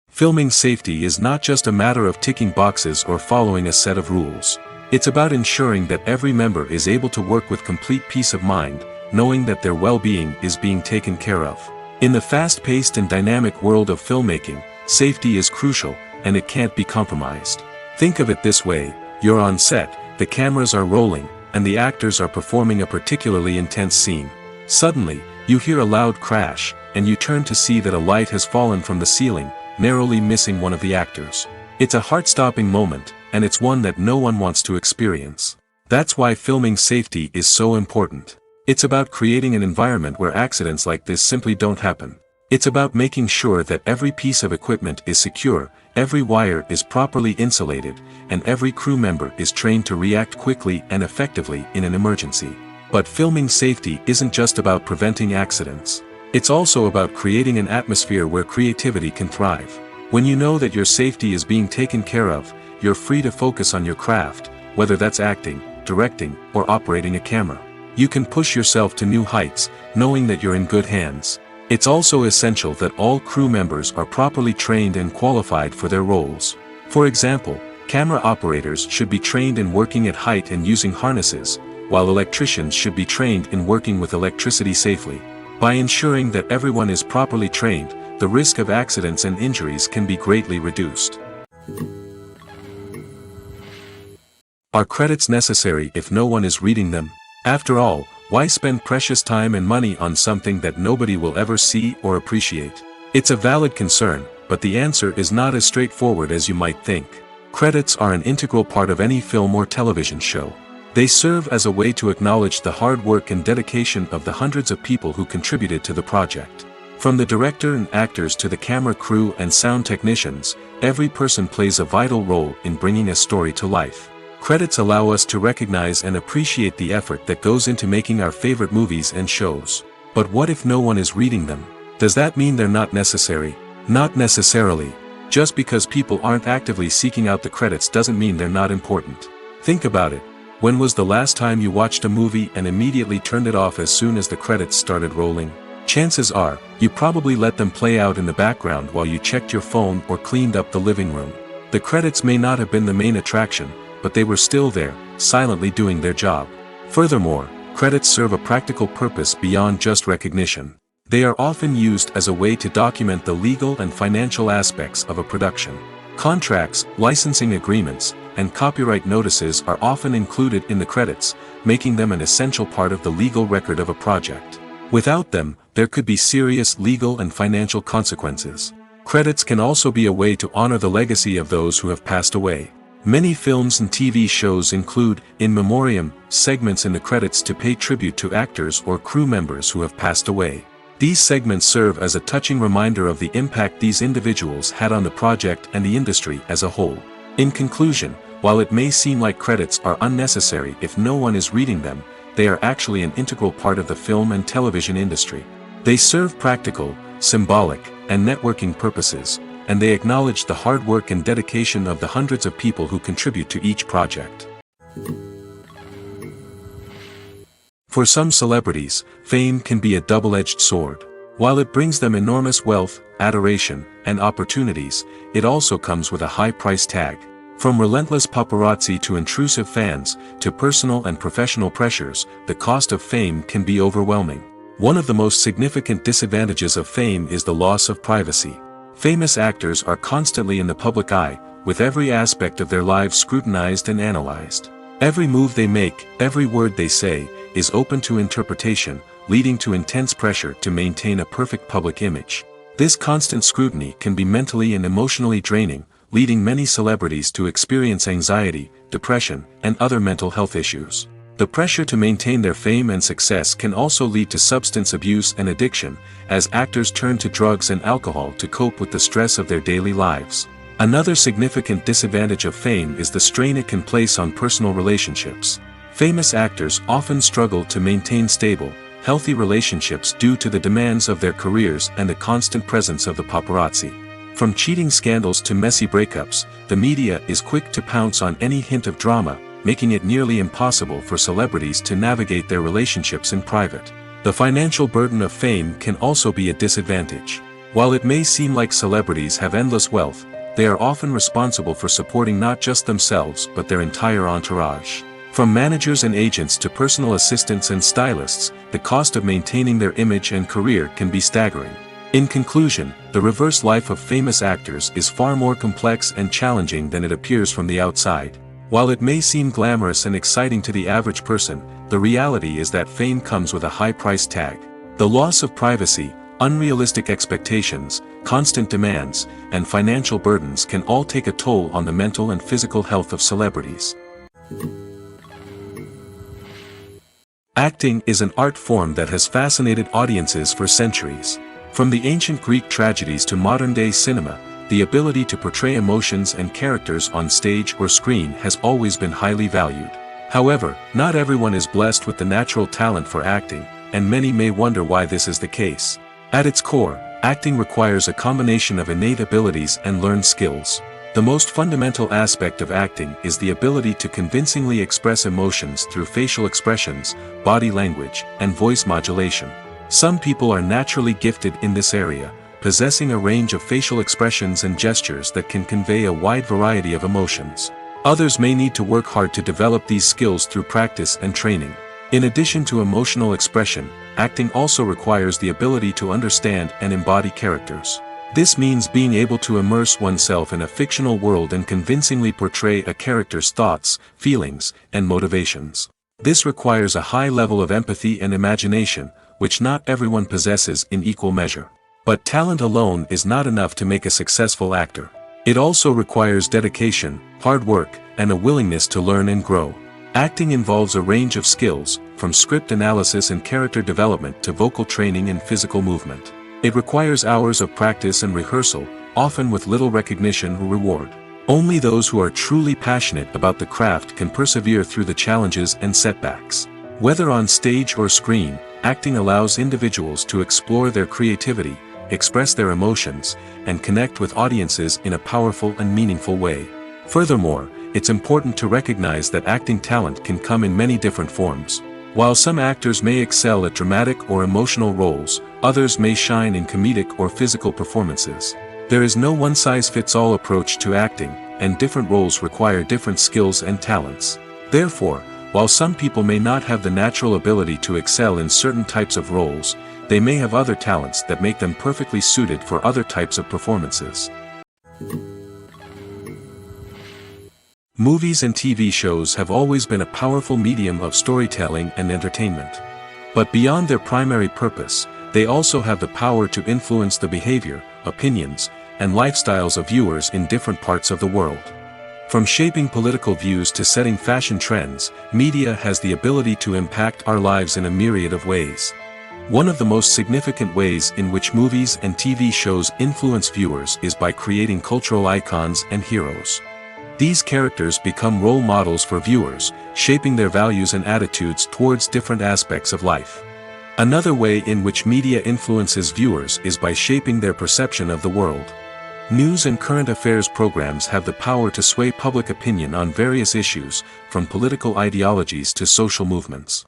Filming safety is not just a matter of ticking boxes or following a set of rules. It's about ensuring that every member is able to work with complete peace of mind, knowing that their well-being is being taken care of. In the fast-paced and dynamic world of filmmaking, safety is crucial, and it can't be compromised. Think of it this way: you're on set, the cameras are rolling, and the actors are performing a particularly intense scene. Suddenly, you hear a loud crash, and you turn to see that a light has fallen from the ceiling, narrowly missing one of the actors. It's a heart-stopping moment, and it's one that no one wants to experience. That's why filming safety is so important. It's about creating an environment where accidents like this simply don't happen. It's about making sure that every piece of equipment is secure, every wire is properly insulated, and every crew member is trained to react quickly and effectively in an emergency. But filming safety isn't just about preventing accidents. It's also about creating an atmosphere where creativity can thrive. When you know that your safety is being taken care of, you're free to focus on your craft, whether that's acting, directing, or operating a camera. You can push yourself to new heights, knowing that you're in good hands. It's also essential that all crew members are properly trained and qualified for their roles. For example, camera operators should be trained in working at height and using harnesses, while electricians should be trained in working with electricity safely. By ensuring that everyone is properly trained, the risk of accidents and injuries can be greatly reduced. Are credits necessary if no one is reading them? After all, Why spend precious time and money on something that nobody will ever see or appreciate? It's a valid concern, but the answer is not as straightforward as you might think. Credits are an integral part of any film or television show. They serve as a way to acknowledge the hard work and dedication of the hundreds of people who contributed to the project. From the director and actors to the camera crew and sound technicians, every person plays a vital role in bringing a story to life. Credits allow us to recognize and appreciate the effort that goes into making our favorite movies and shows. But what if no one is reading them? Does that mean they're not necessary? Not necessarily. Just because people aren't actively seeking out the credits doesn't mean they're not important. Think about it. When was the last time you watched a movie and immediately turned it off as soon as the credits started rolling? Chances are, you probably let them play out in the background while you checked your phone or cleaned up the living room. The credits may not have been the main attraction, but they were still there, silently doing their job. Furthermore, credits serve a practical purpose beyond just recognition. They are often used as a way to document the legal and financial aspects of a production. Contracts, licensing agreements, and copyright notices are often included in the credits, making them an essential part of the legal record of a project. Without them, there could be serious legal and financial consequences. Credits can also be a way to honor the legacy of those who have passed away. Many films and TV shows include, in memoriam, segments in the credits to pay tribute to actors or crew members who have passed away. These segments serve as a touching reminder of the impact these individuals had on the project and the industry as a whole. In conclusion, while it may seem like credits are unnecessary if no one is reading them, they are actually an integral part of the film and television industry. They serve practical, symbolic, and networking purposes, and they acknowledge the hard work and dedication of the hundreds of people who contribute to each project. For some celebrities, fame can be a double-edged sword. While it brings them enormous wealth, adoration, and opportunities, it also comes with a high price tag. From relentless paparazzi to intrusive fans, to personal and professional pressures, the cost of fame can be overwhelming. One of the most significant disadvantages of fame is the loss of privacy. Famous actors are constantly in the public eye, with every aspect of their lives scrutinized and analyzed. Every move they make, every word they say, is open to interpretation, leading to intense pressure to maintain a perfect public image. This constant scrutiny can be mentally and emotionally draining, leading many celebrities to experience anxiety, depression, and other mental health issues. The pressure to maintain their fame and success can also lead to substance abuse and addiction, as actors turn to drugs and alcohol to cope with the stress of their daily lives. Another significant disadvantage of fame is the strain it can place on personal relationships. Famous actors often struggle to maintain stable, healthy relationships due to the demands of their careers and the constant presence of the paparazzi. From cheating scandals to messy breakups, the media is quick to pounce on any hint of drama, making it nearly impossible for celebrities to navigate their relationships in private. The financial burden of fame can also be a disadvantage. While it may seem like celebrities have endless wealth, they are often responsible for supporting not just themselves but their entire entourage. From managers and agents to personal assistants and stylists, the cost of maintaining their image and career can be staggering. In conclusion, the reverse life of famous actors is far more complex and challenging than it appears from the outside. While it may seem glamorous and exciting to the average person, the reality is that fame comes with a high price tag. The loss of privacy, unrealistic expectations, constant demands, and financial burdens can all take a toll on the mental and physical health of celebrities. Acting is an art form that has fascinated audiences for centuries. From the ancient Greek tragedies to modern-day cinema, the ability to portray emotions and characters on stage or screen has always been highly valued. However, not everyone is blessed with the natural talent for acting, and many may wonder why this is the case. At its core, acting requires a combination of innate abilities and learned skills. The most fundamental aspect of acting is the ability to convincingly express emotions through facial expressions, body language, and voice modulation. Some people are naturally gifted in this area, possessing a range of facial expressions and gestures that can convey a wide variety of emotions. Others may need to work hard to develop these skills through practice and training. In addition to emotional expression, acting also requires the ability to understand and embody characters. This means being able to immerse oneself in a fictional world and convincingly portray a character's thoughts, feelings, and motivations. This requires a high level of empathy and imagination, which not everyone possesses in equal measure. But talent alone is not enough to make a successful actor. It also requires dedication, hard work, and a willingness to learn and grow. Acting involves a range of skills, from script analysis and character development to vocal training and physical movement. It requires hours of practice and rehearsal, often with little recognition or reward. Only those who are truly passionate about the craft can persevere through the challenges and setbacks. Whether on stage or screen, acting allows individuals to explore their creativity, express their emotions, and connect with audiences in a powerful and meaningful way. Furthermore, it's important to recognize that acting talent can come in many different forms. While some actors may excel at dramatic or emotional roles, others may shine in comedic or physical performances. There is no one-size-fits-all approach to acting, and different roles require different skills and talents. Therefore, while some people may not have the natural ability to excel in certain types of roles, they may have other talents that make them perfectly suited for other types of performances. Movies and TV shows have always been a powerful medium of storytelling and entertainment. But beyond their primary purpose, they also have the power to influence the behavior, opinions, and lifestyles of viewers in different parts of the world. From shaping political views to setting fashion trends, media has the ability to impact our lives in a myriad of ways. One of the most significant ways in which movies and TV shows influence viewers is by creating cultural icons and heroes. These characters become role models for viewers, shaping their values and attitudes towards different aspects of life. Another way in which media influences viewers is by shaping their perception of the world. News and current affairs programs have the power to sway public opinion on various issues, from political ideologies to social movements.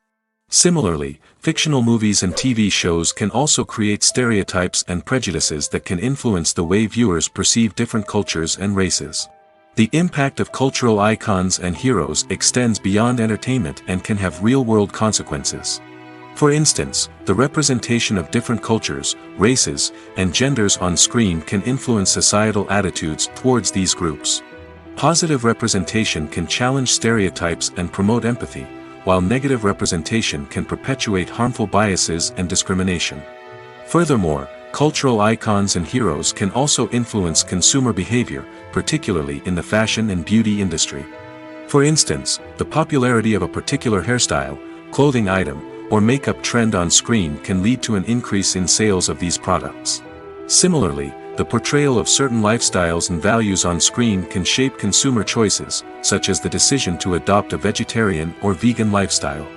Similarly, fictional movies and TV shows can also create stereotypes and prejudices that can influence the way viewers perceive different cultures and races. The impact of cultural icons and heroes extends beyond entertainment and can have real-world consequences. For instance, the representation of different cultures, races, and genders on screen can influence societal attitudes towards these groups. Positive representation can challenge stereotypes and promote empathy, while negative representation can perpetuate harmful biases and discrimination. Furthermore, cultural icons and heroes can also influence consumer behavior, particularly in the fashion and beauty industry. For instance, the popularity of a particular hairstyle, clothing item, or makeup trend on screen can lead to an increase in sales of these products. Similarly, the portrayal of certain lifestyles and values on screen can shape consumer choices, such as the decision to adopt a vegetarian or vegan lifestyle.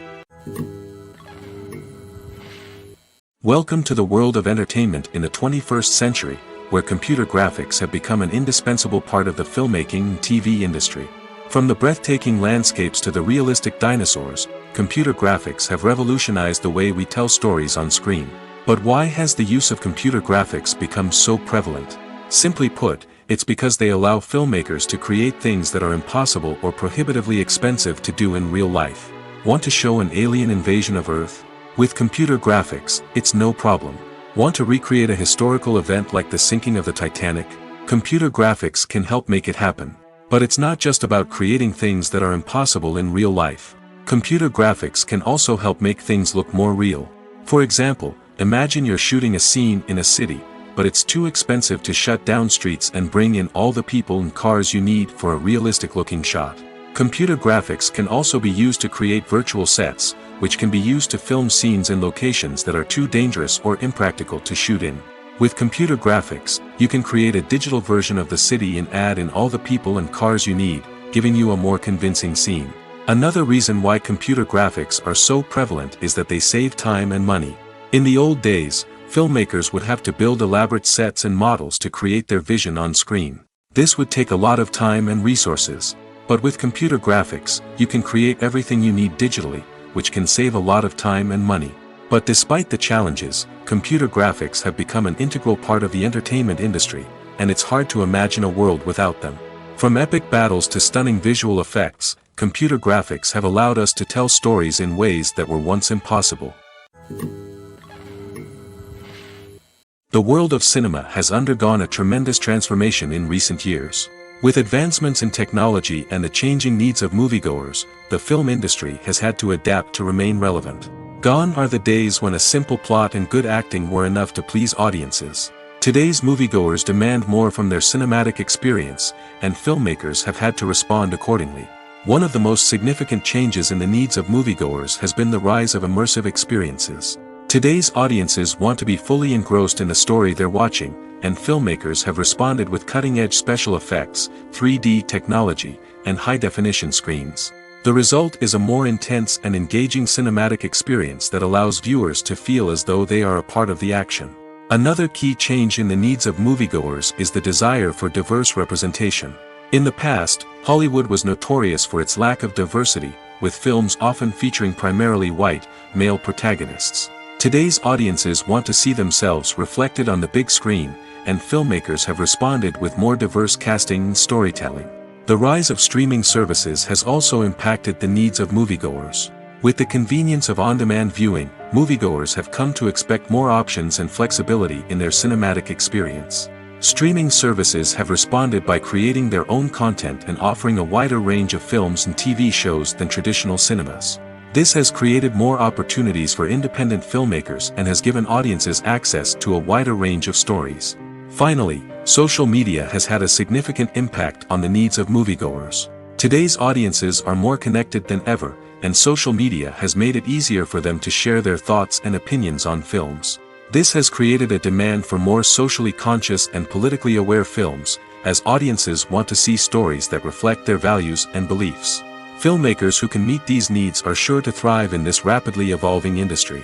Welcome to the world of entertainment in the 21st century, where computer graphics have become an indispensable part of the filmmaking and TV industry. From the breathtaking landscapes to the realistic dinosaurs, computer graphics have revolutionized the way we tell stories on screen. But why has the use of computer graphics become so prevalent? Simply put, it's because they allow filmmakers to create things that are impossible or prohibitively expensive to do in real life. Want to show an alien invasion of Earth? With computer graphics, it's no problem. Want to recreate a historical event like the sinking of the Titanic? Computer graphics can help make it happen. But it's not just about creating things that are impossible in real life. Computer graphics can also help make things look more real. For example, imagine you're shooting a scene in a city, but it's too expensive to shut down streets and bring in all the people and cars you need for a realistic-looking shot. Computer graphics can also be used to create virtual sets, which can be used to film scenes in locations that are too dangerous or impractical to shoot in. With computer graphics, you can create a digital version of the city and add in all the people and cars you need, giving you a more convincing scene. Another reason why computer graphics are so prevalent is that they save time and money. In the old days, filmmakers would have to build elaborate sets and models to create their vision on screen. This would take a lot of time and resources. But with computer graphics, you can create everything you need digitally, which can save a lot of time and money. But despite the challenges, computer graphics have become an integral part of the entertainment industry, and it's hard to imagine a world without them. From epic battles to stunning visual effects, computer graphics have allowed us to tell stories in ways that were once impossible. The world of cinema has undergone a tremendous transformation in recent years. With advancements in technology and the changing needs of moviegoers, the film industry has had to adapt to remain relevant. Gone are the days when a simple plot and good acting were enough to please audiences. Today's moviegoers demand more from their cinematic experience, and filmmakers have had to respond accordingly. One of the most significant changes in the needs of moviegoers has been the rise of immersive experiences. Today's audiences want to be fully engrossed in the story they're watching, and filmmakers have responded with cutting-edge special effects, 3D technology, and high-definition screens. The result is a more intense and engaging cinematic experience that allows viewers to feel as though they are a part of the action. Another key change in the needs of moviegoers is the desire for diverse representation. In the past, Hollywood was notorious for its lack of diversity, with films often featuring primarily white, male protagonists. Today's audiences want to see themselves reflected on the big screen, and filmmakers have responded with more diverse casting and storytelling. The rise of streaming services has also impacted the needs of moviegoers. With the convenience of on-demand viewing, moviegoers have come to expect more options and flexibility in their cinematic experience. Streaming services have responded by creating their own content and offering a wider range of films and TV shows than traditional cinemas. This has created more opportunities for independent filmmakers and has given audiences access to a wider range of stories. Finally, social media has had a significant impact on the needs of moviegoers. Today's audiences are more connected than ever, and social media has made it easier for them to share their thoughts and opinions on films. This has created a demand for more socially conscious and politically aware films, as audiences want to see stories that reflect their values and beliefs. Filmmakers who can meet these needs are sure to thrive in this rapidly evolving industry.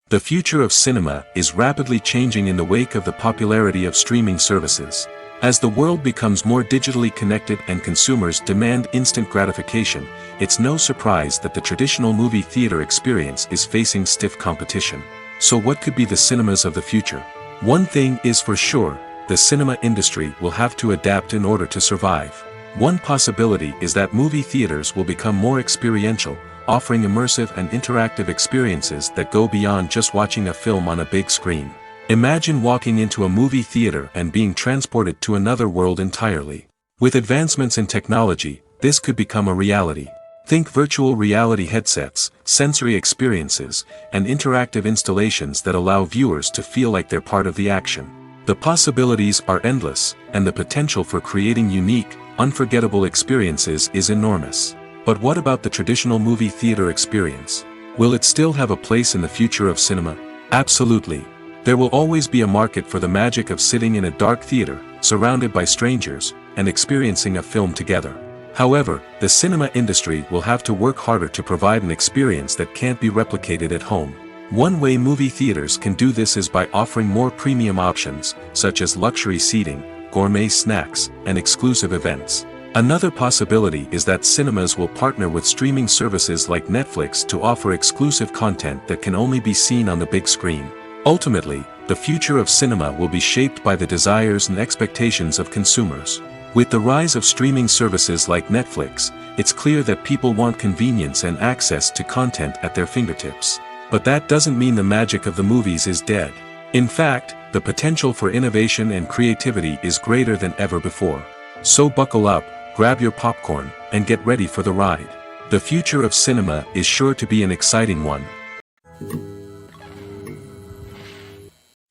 The future of cinema is rapidly changing in the wake of the popularity of streaming services. As the world becomes more digitally connected and consumers demand instant gratification, it's no surprise that the traditional movie theater experience is facing stiff competition. So what could be the cinemas of the future? One thing is for sure, the cinema industry will have to adapt in order to survive. One possibility is that movie theaters will become more experiential, offering immersive and interactive experiences that go beyond just watching a film on a big screen. Imagine walking into a movie theater and being transported to another world entirely. With advancements in technology, this could become a reality. Think virtual reality headsets, sensory experiences, and interactive installations that allow viewers to feel like they're part of the action. The possibilities are endless, and the potential for creating unique, unforgettable experiences is enormous. But what about the traditional movie theater experience? Will it still have a place in the future of cinema? Absolutely. There will always be a market for the magic of sitting in a dark theater, surrounded by strangers, and experiencing a film together. However, the cinema industry will have to work harder to provide an experience that can't be replicated at home. One way movie theaters can do this is by offering more premium options, such as luxury seating, gourmet snacks, and exclusive events. Another possibility is that cinemas will partner with streaming services like Netflix to offer exclusive content that can only be seen on the big screen. Ultimately, the future of cinema will be shaped by the desires and expectations of consumers. With the rise of streaming services like Netflix, it's clear that people want convenience and access to content at their fingertips. But that doesn't mean the magic of the movies is dead. In fact, the potential for innovation and creativity is greater than ever before. So buckle up, grab your popcorn, and get ready for the ride. The future of cinema is sure to be an exciting one.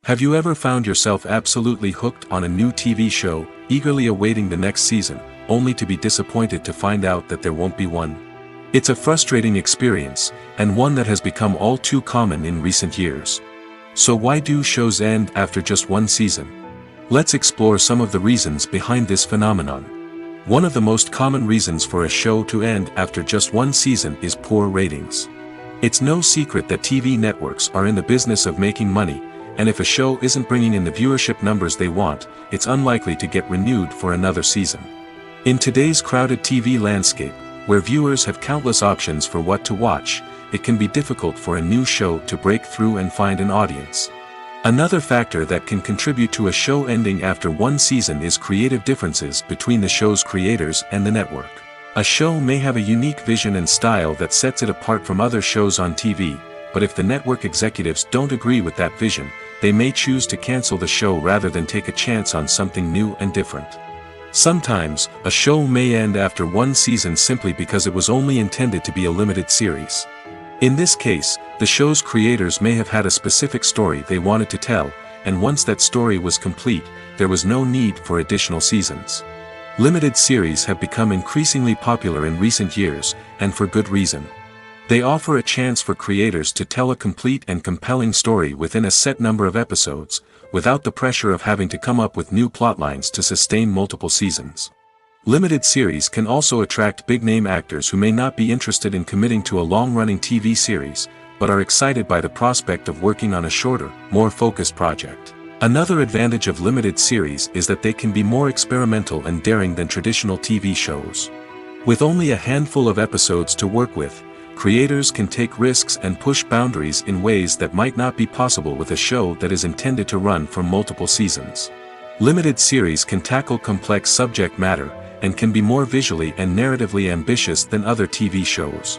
Have you ever found yourself absolutely hooked on a new TV show, eagerly awaiting the next season, only to be disappointed to find out that there won't be one? It's a frustrating experience, and one that has become all too common in recent years. So why do shows end after just one season? Let's explore some of the reasons behind this phenomenon. One of the most common reasons for a show to end after just one season is poor ratings. It's no secret that TV networks are in the business of making money, and if a show isn't bringing in the viewership numbers they want, it's unlikely to get renewed for another season. In today's crowded TV landscape, where viewers have countless options for what to watch, it can be difficult for a new show to break through and find an audience. Another factor that can contribute to a show ending after one season is creative differences between the show's creators and the network. A show may have a unique vision and style that sets it apart from other shows on TV, but if the network executives don't agree with that vision, they may choose to cancel the show rather than take a chance on something new and different. Sometimes, a show may end after one season simply because it was only intended to be a limited series. In this case, the show's creators may have had a specific story they wanted to tell, and once that story was complete, there was no need for additional seasons. Limited series have become increasingly popular in recent years, and for good reason. They offer a chance for creators to tell a complete and compelling story within a set number of episodes, without the pressure of having to come up with new plotlines to sustain multiple seasons. Limited series can also attract big-name actors who may not be interested in committing to a long-running TV series, but are excited by the prospect of working on a shorter, more focused project. Another advantage of limited series is that they can be more experimental and daring than traditional TV shows. With only a handful of episodes to work with, creators can take risks and push boundaries in ways that might not be possible with a show that is intended to run for multiple seasons. Limited series can tackle complex subject matter, and can be more visually and narratively ambitious than other TV shows.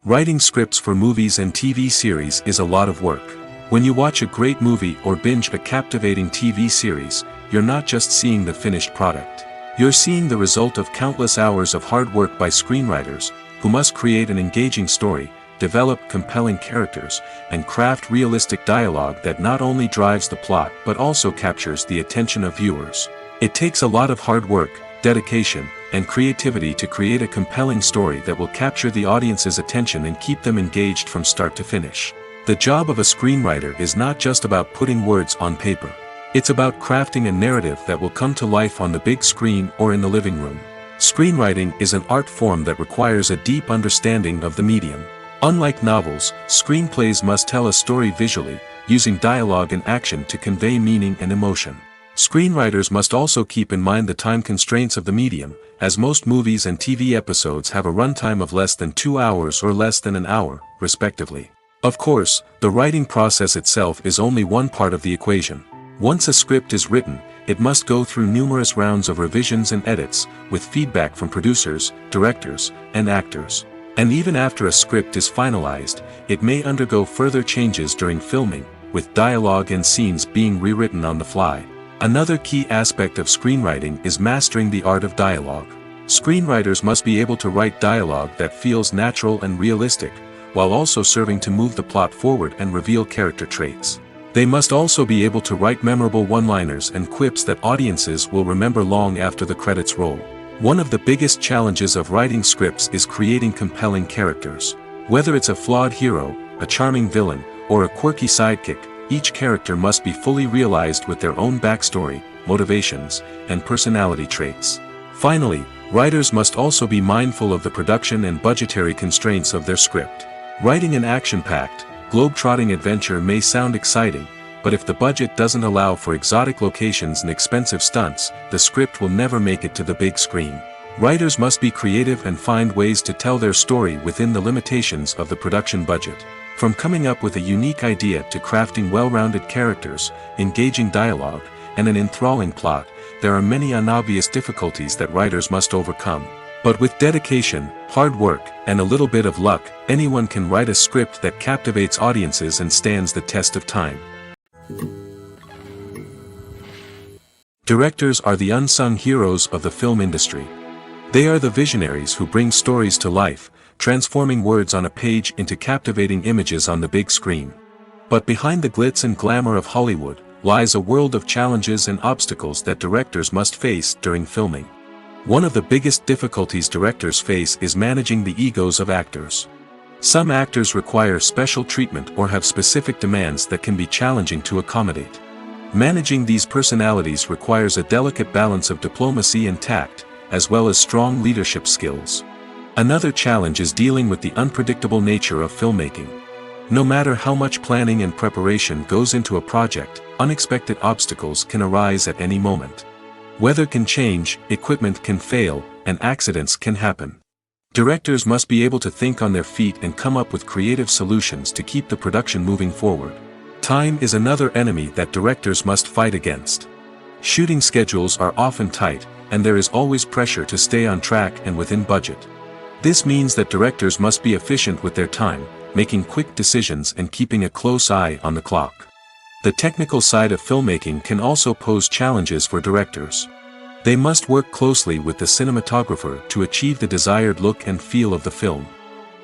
Writing scripts for movies and TV series is a lot of work. When you watch a great movie or binge a captivating TV series, you're not just seeing the finished product. You're seeing the result of countless hours of hard work by screenwriters, who must create an engaging story, develop compelling characters, and craft realistic dialogue that not only drives the plot but also captures the attention of viewers. It takes a lot of hard work, dedication, and creativity to create a compelling story that will capture the audience's attention and keep them engaged from start to finish. The job of a screenwriter is not just about putting words on paper. It's about crafting a narrative that will come to life on the big screen or in the living room. Screenwriting is an art form that requires a deep understanding of the medium. Unlike novels, screenplays must tell a story visually, using dialogue and action to convey meaning and emotion. Screenwriters must also keep in mind the time constraints of the medium, as most movies and TV episodes have a runtime of less than 2 hours or less than an hour, respectively. Of course, the writing process itself is only one part of the equation. Once a script is written, it must go through numerous rounds of revisions and edits, with feedback from producers, directors, and actors. And even after a script is finalized, it may undergo further changes during filming, with dialogue and scenes being rewritten on the fly. Another key aspect of screenwriting is mastering the art of dialogue. Screenwriters must be able to write dialogue that feels natural and realistic, while also serving to move the plot forward and reveal character traits. They must also be able to write memorable one-liners and quips that audiences will remember long after the credits roll. One of the biggest challenges of writing scripts is creating compelling characters. Whether it's a flawed hero, a charming villain, or a quirky sidekick, each character must be fully realized with their own backstory, motivations, and personality traits. Finally, writers must also be mindful of the production and budgetary constraints of their script. Writing an action-packed, globe-trotting adventure may sound exciting, but if the budget doesn't allow for exotic locations and expensive stunts, the script will never make it to the big screen. Writers must be creative and find ways to tell their story within the limitations of the production budget. From coming up with a unique idea to crafting well-rounded characters, engaging dialogue, and an enthralling plot, there are many unobvious difficulties that writers must overcome. But with dedication, hard work, and a little bit of luck, anyone can write a script that captivates audiences and stands the test of time. Directors are the unsung heroes of the film industry. They are the visionaries who bring stories to life, transforming words on a page into captivating images on the big screen. But behind the glitz and glamour of Hollywood, lies a world of challenges and obstacles that directors must face during filming. One of the biggest difficulties directors face is managing the egos of actors. Some actors require special treatment or have specific demands that can be challenging to accommodate. Managing these personalities requires a delicate balance of diplomacy and tact, as well as strong leadership skills. Another challenge is dealing with the unpredictable nature of filmmaking. No matter how much planning and preparation goes into a project, unexpected obstacles can arise at any moment. Weather can change, equipment can fail, and accidents can happen. Directors must be able to think on their feet and come up with creative solutions to keep the production moving forward. Time is another enemy that directors must fight against. Shooting schedules are often tight, and there is always pressure to stay on track and within budget. This means that directors must be efficient with their time, making quick decisions and keeping a close eye on the clock. The technical side of filmmaking can also pose challenges for directors. They must work closely with the cinematographer to achieve the desired look and feel of the film.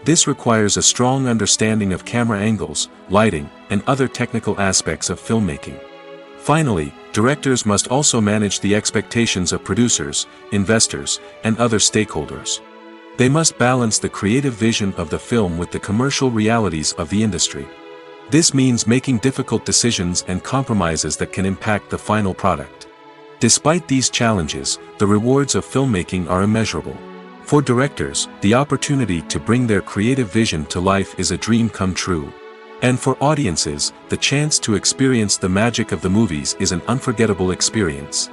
This requires a strong understanding of camera angles, lighting, and other technical aspects of filmmaking. Finally, directors must also manage the expectations of producers, investors, and other stakeholders. They must balance the creative vision of the film with the commercial realities of the industry. This means making difficult decisions and compromises that can impact the final product. Despite these challenges, the rewards of filmmaking are immeasurable. For directors, the opportunity to bring their creative vision to life is a dream come true. And for audiences, the chance to experience the magic of the movies is an unforgettable experience.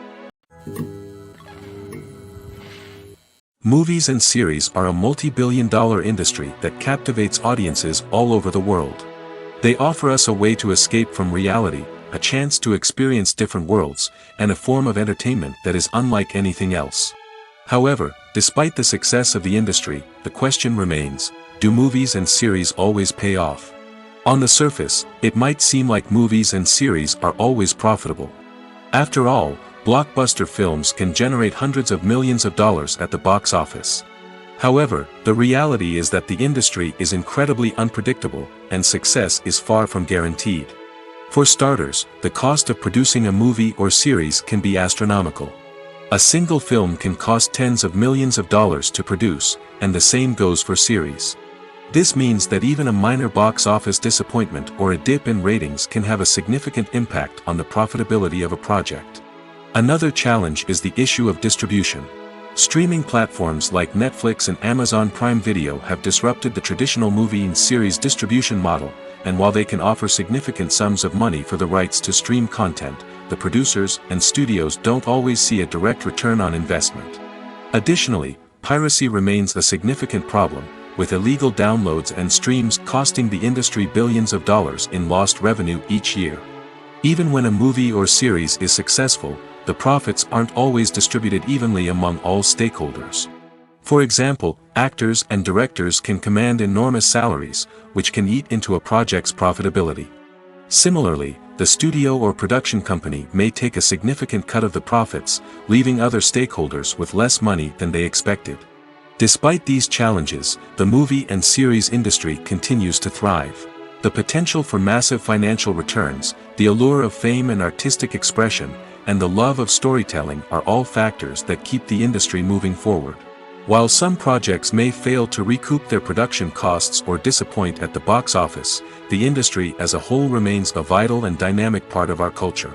Movies and series are a multi-billion-dollar industry that captivates audiences all over the world. They offer us a way to escape from reality, a chance to experience different worlds, and a form of entertainment that is unlike anything else. However, despite the success of the industry, the question remains, do movies and series always pay off? On the surface, it might seem like movies and series are always profitable. After all, blockbuster films can generate hundreds of millions of dollars at the box office. However, the reality is that the industry is incredibly unpredictable, and success is far from guaranteed. For starters, the cost of producing a movie or series can be astronomical. A single film can cost tens of millions of dollars to produce, and the same goes for series. This means that even a minor box office disappointment or a dip in ratings can have a significant impact on the profitability of a project. Another challenge is the issue of distribution. Streaming platforms like Netflix and Amazon Prime Video have disrupted the traditional movie and series distribution model, and while they can offer significant sums of money for the rights to stream content, the producers and studios don't always see a direct return on investment. Additionally, piracy remains a significant problem, with illegal downloads and streams costing the industry billions of dollars in lost revenue each year. Even when a movie or series is successful, the profits aren't always distributed evenly among all stakeholders. For example, actors and directors can command enormous salaries, which can eat into a project's profitability. Similarly, the studio or production company may take a significant cut of the profits, leaving other stakeholders with less money than they expected. Despite these challenges, the movie and series industry continues to thrive. The potential for massive financial returns, the allure of fame and artistic expression, and the love of storytelling are all factors that keep the industry moving forward. While some projects may fail to recoup their production costs or disappoint at the box office, the industry as a whole remains a vital and dynamic part of our culture.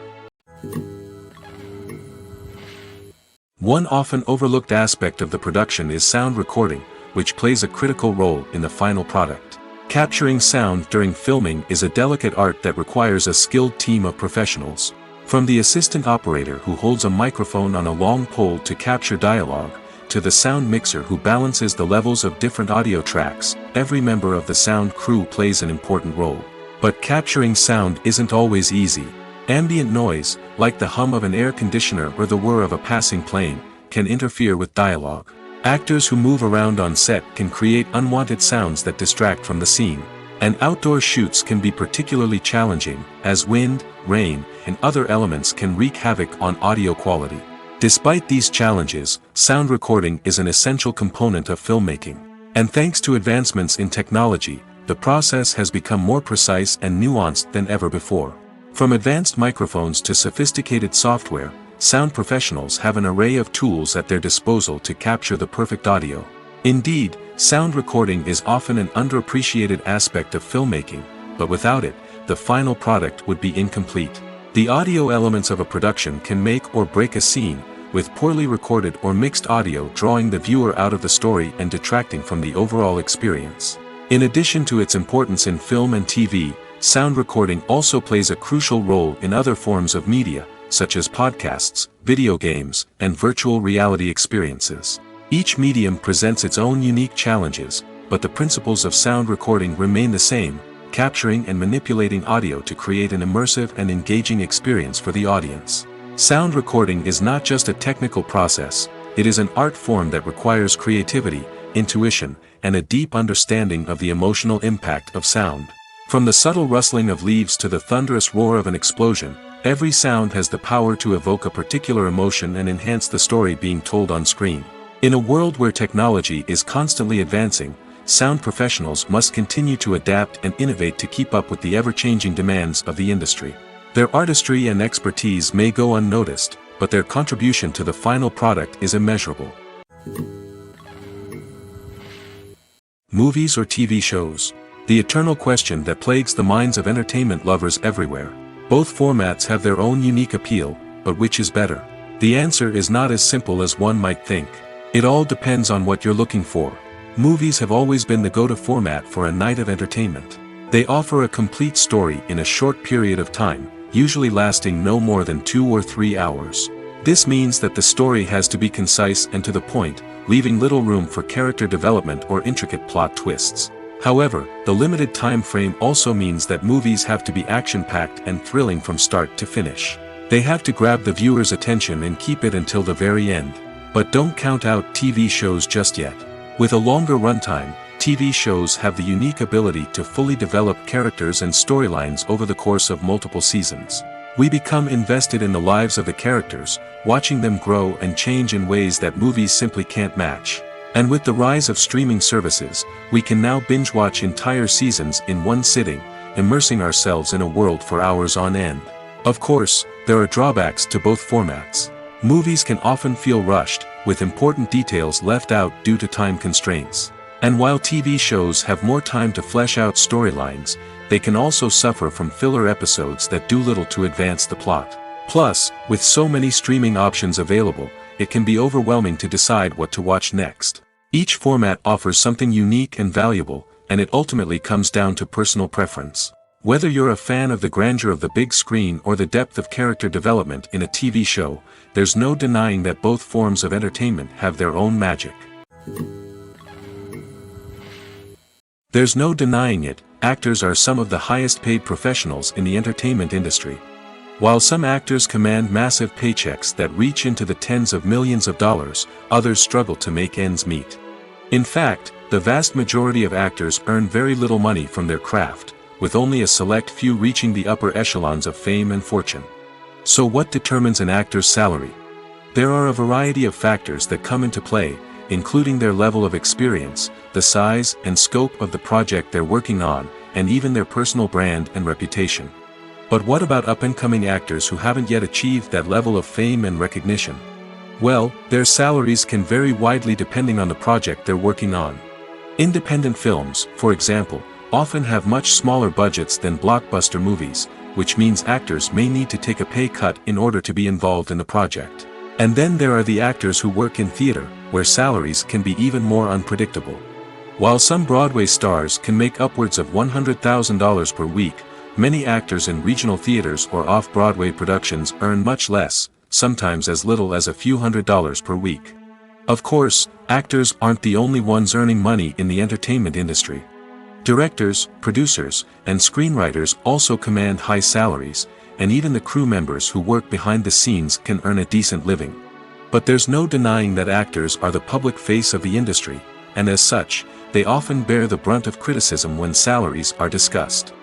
One often overlooked aspect of the production is sound recording, which plays a critical role in the final product. Capturing sound during filming is a delicate art that requires a skilled team of professionals. From the assistant operator who holds a microphone on a long pole to capture dialogue, to the sound mixer who balances the levels of different audio tracks, every member of the sound crew plays an important role. But capturing sound isn't always easy. Ambient noise, like the hum of an air conditioner or the whir of a passing plane, can interfere with dialogue. Actors who move around on set can create unwanted sounds that distract from the scene. And outdoor shoots can be particularly challenging, as wind, rain, and other elements can wreak havoc on audio quality. Despite these challenges, sound recording is an essential component of filmmaking. And thanks to advancements in technology, the process has become more precise and nuanced than ever before. From advanced microphones to sophisticated software, sound professionals have an array of tools at their disposal to capture the perfect audio. Indeed, sound recording is often an underappreciated aspect of filmmaking, but without it, the final product would be incomplete. The audio elements of a production can make or break a scene, with poorly recorded or mixed audio drawing the viewer out of the story and detracting from the overall experience. In addition to its importance in film and TV, sound recording also plays a crucial role in other forms of media, such as podcasts, video games, and virtual reality experiences. Each medium presents its own unique challenges, but the principles of sound recording remain the same, capturing and manipulating audio to create an immersive and engaging experience for the audience. Sound recording is not just a technical process, it is an art form that requires creativity, intuition, and a deep understanding of the emotional impact of sound. From the subtle rustling of leaves to the thunderous roar of an explosion, every sound has the power to evoke a particular emotion and enhance the story being told on screen. In a world where technology is constantly advancing, sound professionals must continue to adapt and innovate to keep up with the ever-changing demands of the industry. Their artistry and expertise may go unnoticed, but their contribution to the final product is immeasurable. Movies or TV shows? The eternal question that plagues the minds of entertainment lovers everywhere. Both formats have their own unique appeal, but which is better? The answer is not as simple as one might think. It all depends on what you're looking for. Movies have always been the go-to format for a night of entertainment. They offer a complete story in a short period of time, usually lasting no more than 2 or 3 hours. This means that the story has to be concise and to the point, leaving little room for character development or intricate plot twists. However, the limited time frame also means that movies have to be action-packed and thrilling from start to finish. They have to grab the viewer's attention and keep it until the very end. But don't count out TV shows just yet. With a longer runtime, TV shows have the unique ability to fully develop characters and storylines over the course of multiple seasons. We become invested in the lives of the characters, watching them grow and change in ways that movies simply can't match. And with the rise of streaming services, we can now binge-watch entire seasons in one sitting, immersing ourselves in a world for hours on end. Of course, there are drawbacks to both formats. Movies can often feel rushed, with important details left out due to time constraints. And while TV shows have more time to flesh out storylines, they can also suffer from filler episodes that do little to advance the plot. Plus, with so many streaming options available, it can be overwhelming to decide what to watch next. Each format offers something unique and valuable, and it ultimately comes down to personal preference. Whether you're a fan of the grandeur of the big screen or the depth of character development in a TV show, there's no denying that both forms of entertainment have their own magic. There's no denying it, actors are some of the highest paid professionals in the entertainment industry. While some actors command massive paychecks that reach into the tens of millions of dollars, others struggle to make ends meet. In fact, the vast majority of actors earn very little money from their craft, with only a select few reaching the upper echelons of fame and fortune. So what determines an actor's salary? There are a variety of factors that come into play, including their level of experience, the size and scope of the project they're working on, and even their personal brand and reputation. But what about up-and-coming actors who haven't yet achieved that level of fame and recognition? Well, their salaries can vary widely depending on the project they're working on. Independent films, for example, often have much smaller budgets than blockbuster movies, which means actors may need to take a pay cut in order to be involved in the project. And then there are the actors who work in theater, where salaries can be even more unpredictable. While some Broadway stars can make upwards of $100,000 per week, many actors in regional theaters or off-Broadway productions earn much less, sometimes as little as a few $100s per week. Of course, actors aren't the only ones earning money in the entertainment industry. Directors, producers, and screenwriters also command high salaries, and even the crew members who work behind the scenes can earn a decent living. But there's no denying that actors are the public face of the industry, and as such, they often bear the brunt of criticism when salaries are discussed.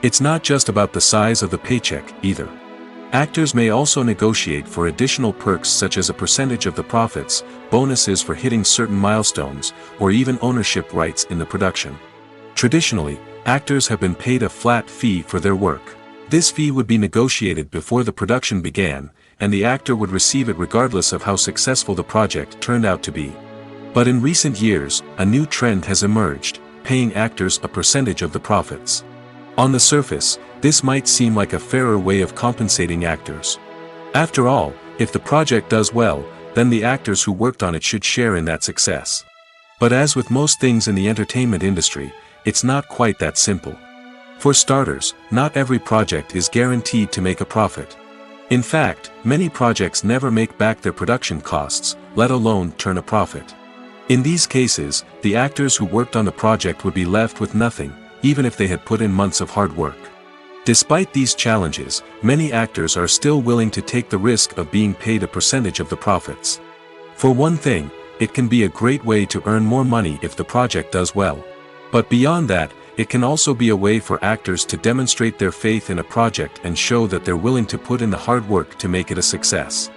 It's not just about the size of the paycheck, either. Actors may also negotiate for additional perks such as a percentage of the profits, bonuses for hitting certain milestones, or even ownership rights in the production. Traditionally, actors have been paid a flat fee for their work. This fee would be negotiated before the production began, and the actor would receive it regardless of how successful the project turned out to be. But in recent years, a new trend has emerged, paying actors a percentage of the profits. On the surface, this might seem like a fairer way of compensating actors. After all, if the project does well, then the actors who worked on it should share in that success. But as with most things in the entertainment industry, it's not quite that simple. For starters, not every project is guaranteed to make a profit. In fact, many projects never make back their production costs, let alone turn a profit. In these cases, the actors who worked on the project would be left with nothing, even if they had put in months of hard work. Despite these challenges, many actors are still willing to take the risk of being paid a percentage of the profits. For one thing, it can be a great way to earn more money if the project does well. But beyond that, it can also be a way for actors to demonstrate their faith in a project and show that they're willing to put in the hard work to make it a success.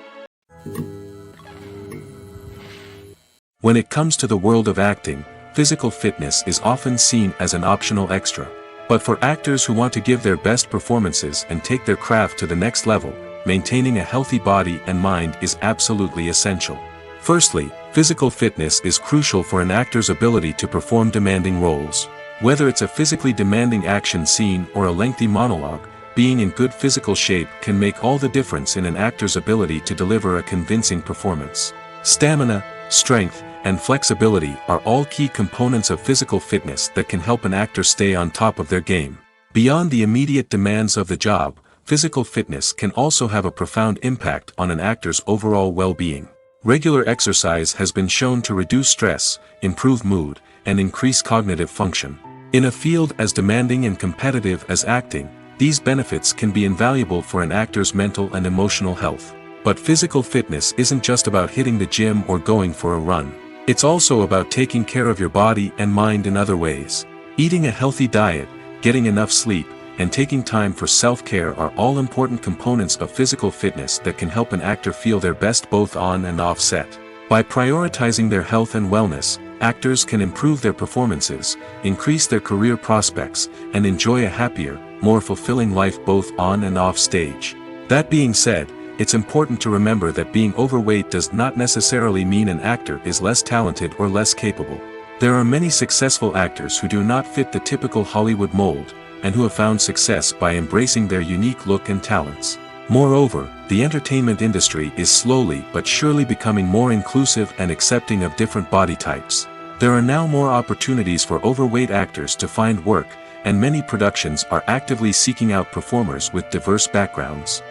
When it comes to the world of acting, physical fitness is often seen as an optional extra. But for actors who want to give their best performances and take their craft to the next level, maintaining a healthy body and mind is absolutely essential. Firstly, physical fitness is crucial for an actor's ability to perform demanding roles. Whether it's a physically demanding action scene or a lengthy monologue, being in good physical shape can make all the difference in an actor's ability to deliver a convincing performance. Stamina, strength, and flexibility are all key components of physical fitness that can help an actor stay on top of their game. Beyond the immediate demands of the job, physical fitness can also have a profound impact on an actor's overall well-being. Regular exercise has been shown to reduce stress, improve mood, and increase cognitive function. In a field as demanding and competitive as acting, these benefits can be invaluable for an actor's mental and emotional health. But physical fitness isn't just about hitting the gym or going for a run. It's also about taking care of your body and mind in other ways. Eating a healthy diet, getting enough sleep, and taking time for self-care are all important components of physical fitness that can help an actor feel their best both on and off set. By prioritizing their health and wellness, actors can improve their performances, increase their career prospects, and enjoy a happier, more fulfilling life both on and off stage. That being said, it's important to remember that being overweight does not necessarily mean an actor is less talented or less capable. There are many successful actors who do not fit the typical Hollywood mold, and who have found success by embracing their unique look and talents. Moreover, the entertainment industry is slowly but surely becoming more inclusive and accepting of different body types. There are now more opportunities for overweight actors to find work, and many productions are actively seeking out performers with diverse backgrounds.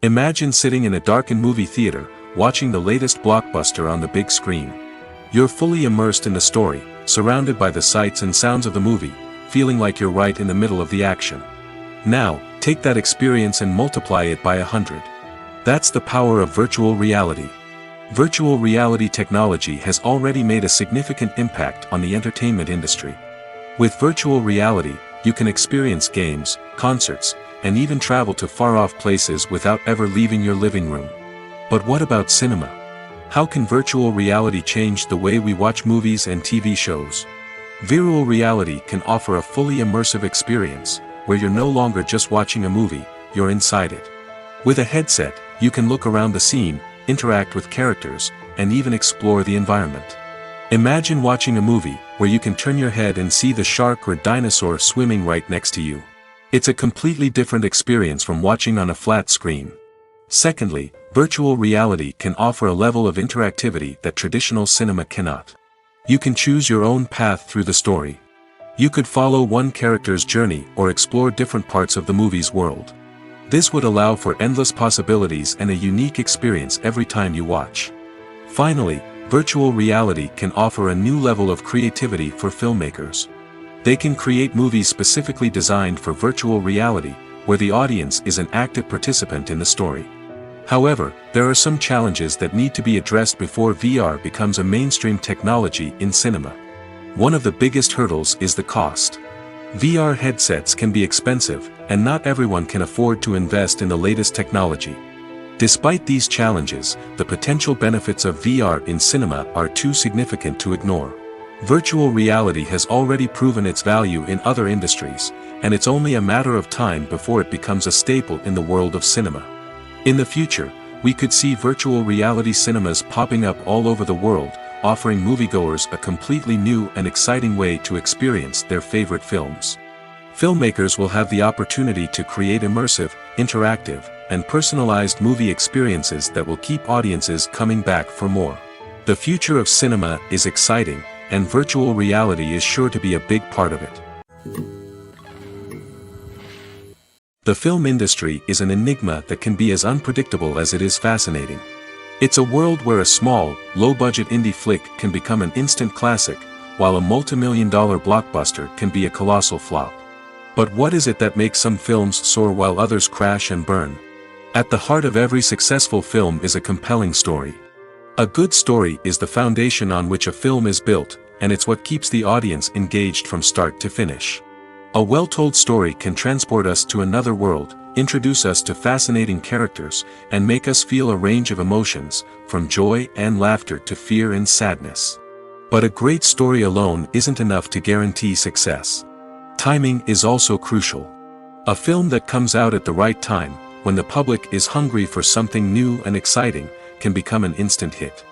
Imagine sitting in a darkened movie theater, watching the latest blockbuster on the big screen. You're fully immersed in the story, surrounded by the sights and sounds of the movie, feeling like you're right in the middle of the action. Now, take that experience and multiply it by 100. That's the power of virtual reality. Virtual reality technology has already made a significant impact on the entertainment industry. With virtual reality, you can experience games, concerts, and even travel to far-off places without ever leaving your living room. But what about cinema? How can virtual reality change the way we watch movies and TV shows? Virtual reality can offer a fully immersive experience, where you're no longer just watching a movie, you're inside it. With a headset, you can look around the scene, interact with characters, and even explore the environment. Imagine watching a movie where you can turn your head and see the shark or dinosaur swimming right next to you. It's a completely different experience from watching on a flat screen. Secondly, virtual reality can offer a level of interactivity that traditional cinema cannot. You can choose your own path through the story. You could follow one character's journey or explore different parts of the movie's world. This would allow for endless possibilities and a unique experience every time you watch. Finally, virtual reality can offer a new level of creativity for filmmakers. They can create movies specifically designed for virtual reality, where the audience is an active participant in the story. However, there are some challenges that need to be addressed before VR becomes a mainstream technology in cinema. One of the biggest hurdles is the cost. VR headsets can be expensive, and not everyone can afford to invest in the latest technology. Despite these challenges, the potential benefits of VR in cinema are too significant to ignore. Virtual reality has already proven its value in other industries, and it's only a matter of time before it becomes a staple in the world of cinema. In the future, we could see virtual reality cinemas popping up all over the world, offering moviegoers a completely new and exciting way to experience their favorite films. Filmmakers will have the opportunity to create immersive, interactive, and personalized movie experiences that will keep audiences coming back for more. The future of cinema is exciting, and virtual reality is sure to be a big part of it. The film industry is an enigma that can be as unpredictable as it is fascinating. It's a world where a small, low-budget indie flick can become an instant classic, while a multi-million-dollar blockbuster can be a colossal flop. But what is it that makes some films soar while others crash and burn? At the heart of every successful film is a compelling story. A good story is the foundation on which a film is built, and it's what keeps the audience engaged from start to finish. A well-told story can transport us to another world, introduce us to fascinating characters, and make us feel a range of emotions, from joy and laughter to fear and sadness. But a great story alone isn't enough to guarantee success. Timing is also crucial. A film that comes out at the right time, when the public is hungry for something new and exciting, can become an instant hit.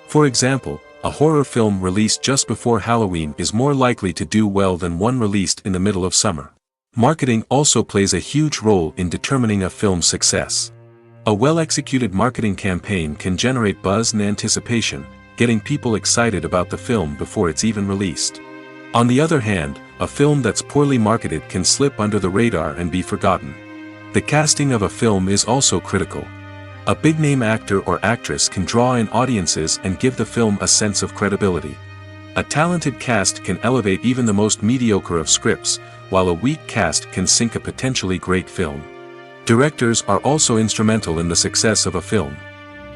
For example, a horror film released just before Halloween is more likely to do well than one released in the middle of summer. Marketing also plays a huge role in determining a film's success. A well-executed marketing campaign can generate buzz and anticipation, getting people excited about the film before it's even released. On the other hand, a film that's poorly marketed can slip under the radar and be forgotten. The casting of a film is also critical. A big-name actor or actress can draw in audiences and give the film a sense of credibility. A talented cast can elevate even the most mediocre of scripts, while a weak cast can sink a potentially great film. Directors are also instrumental in the success of a film.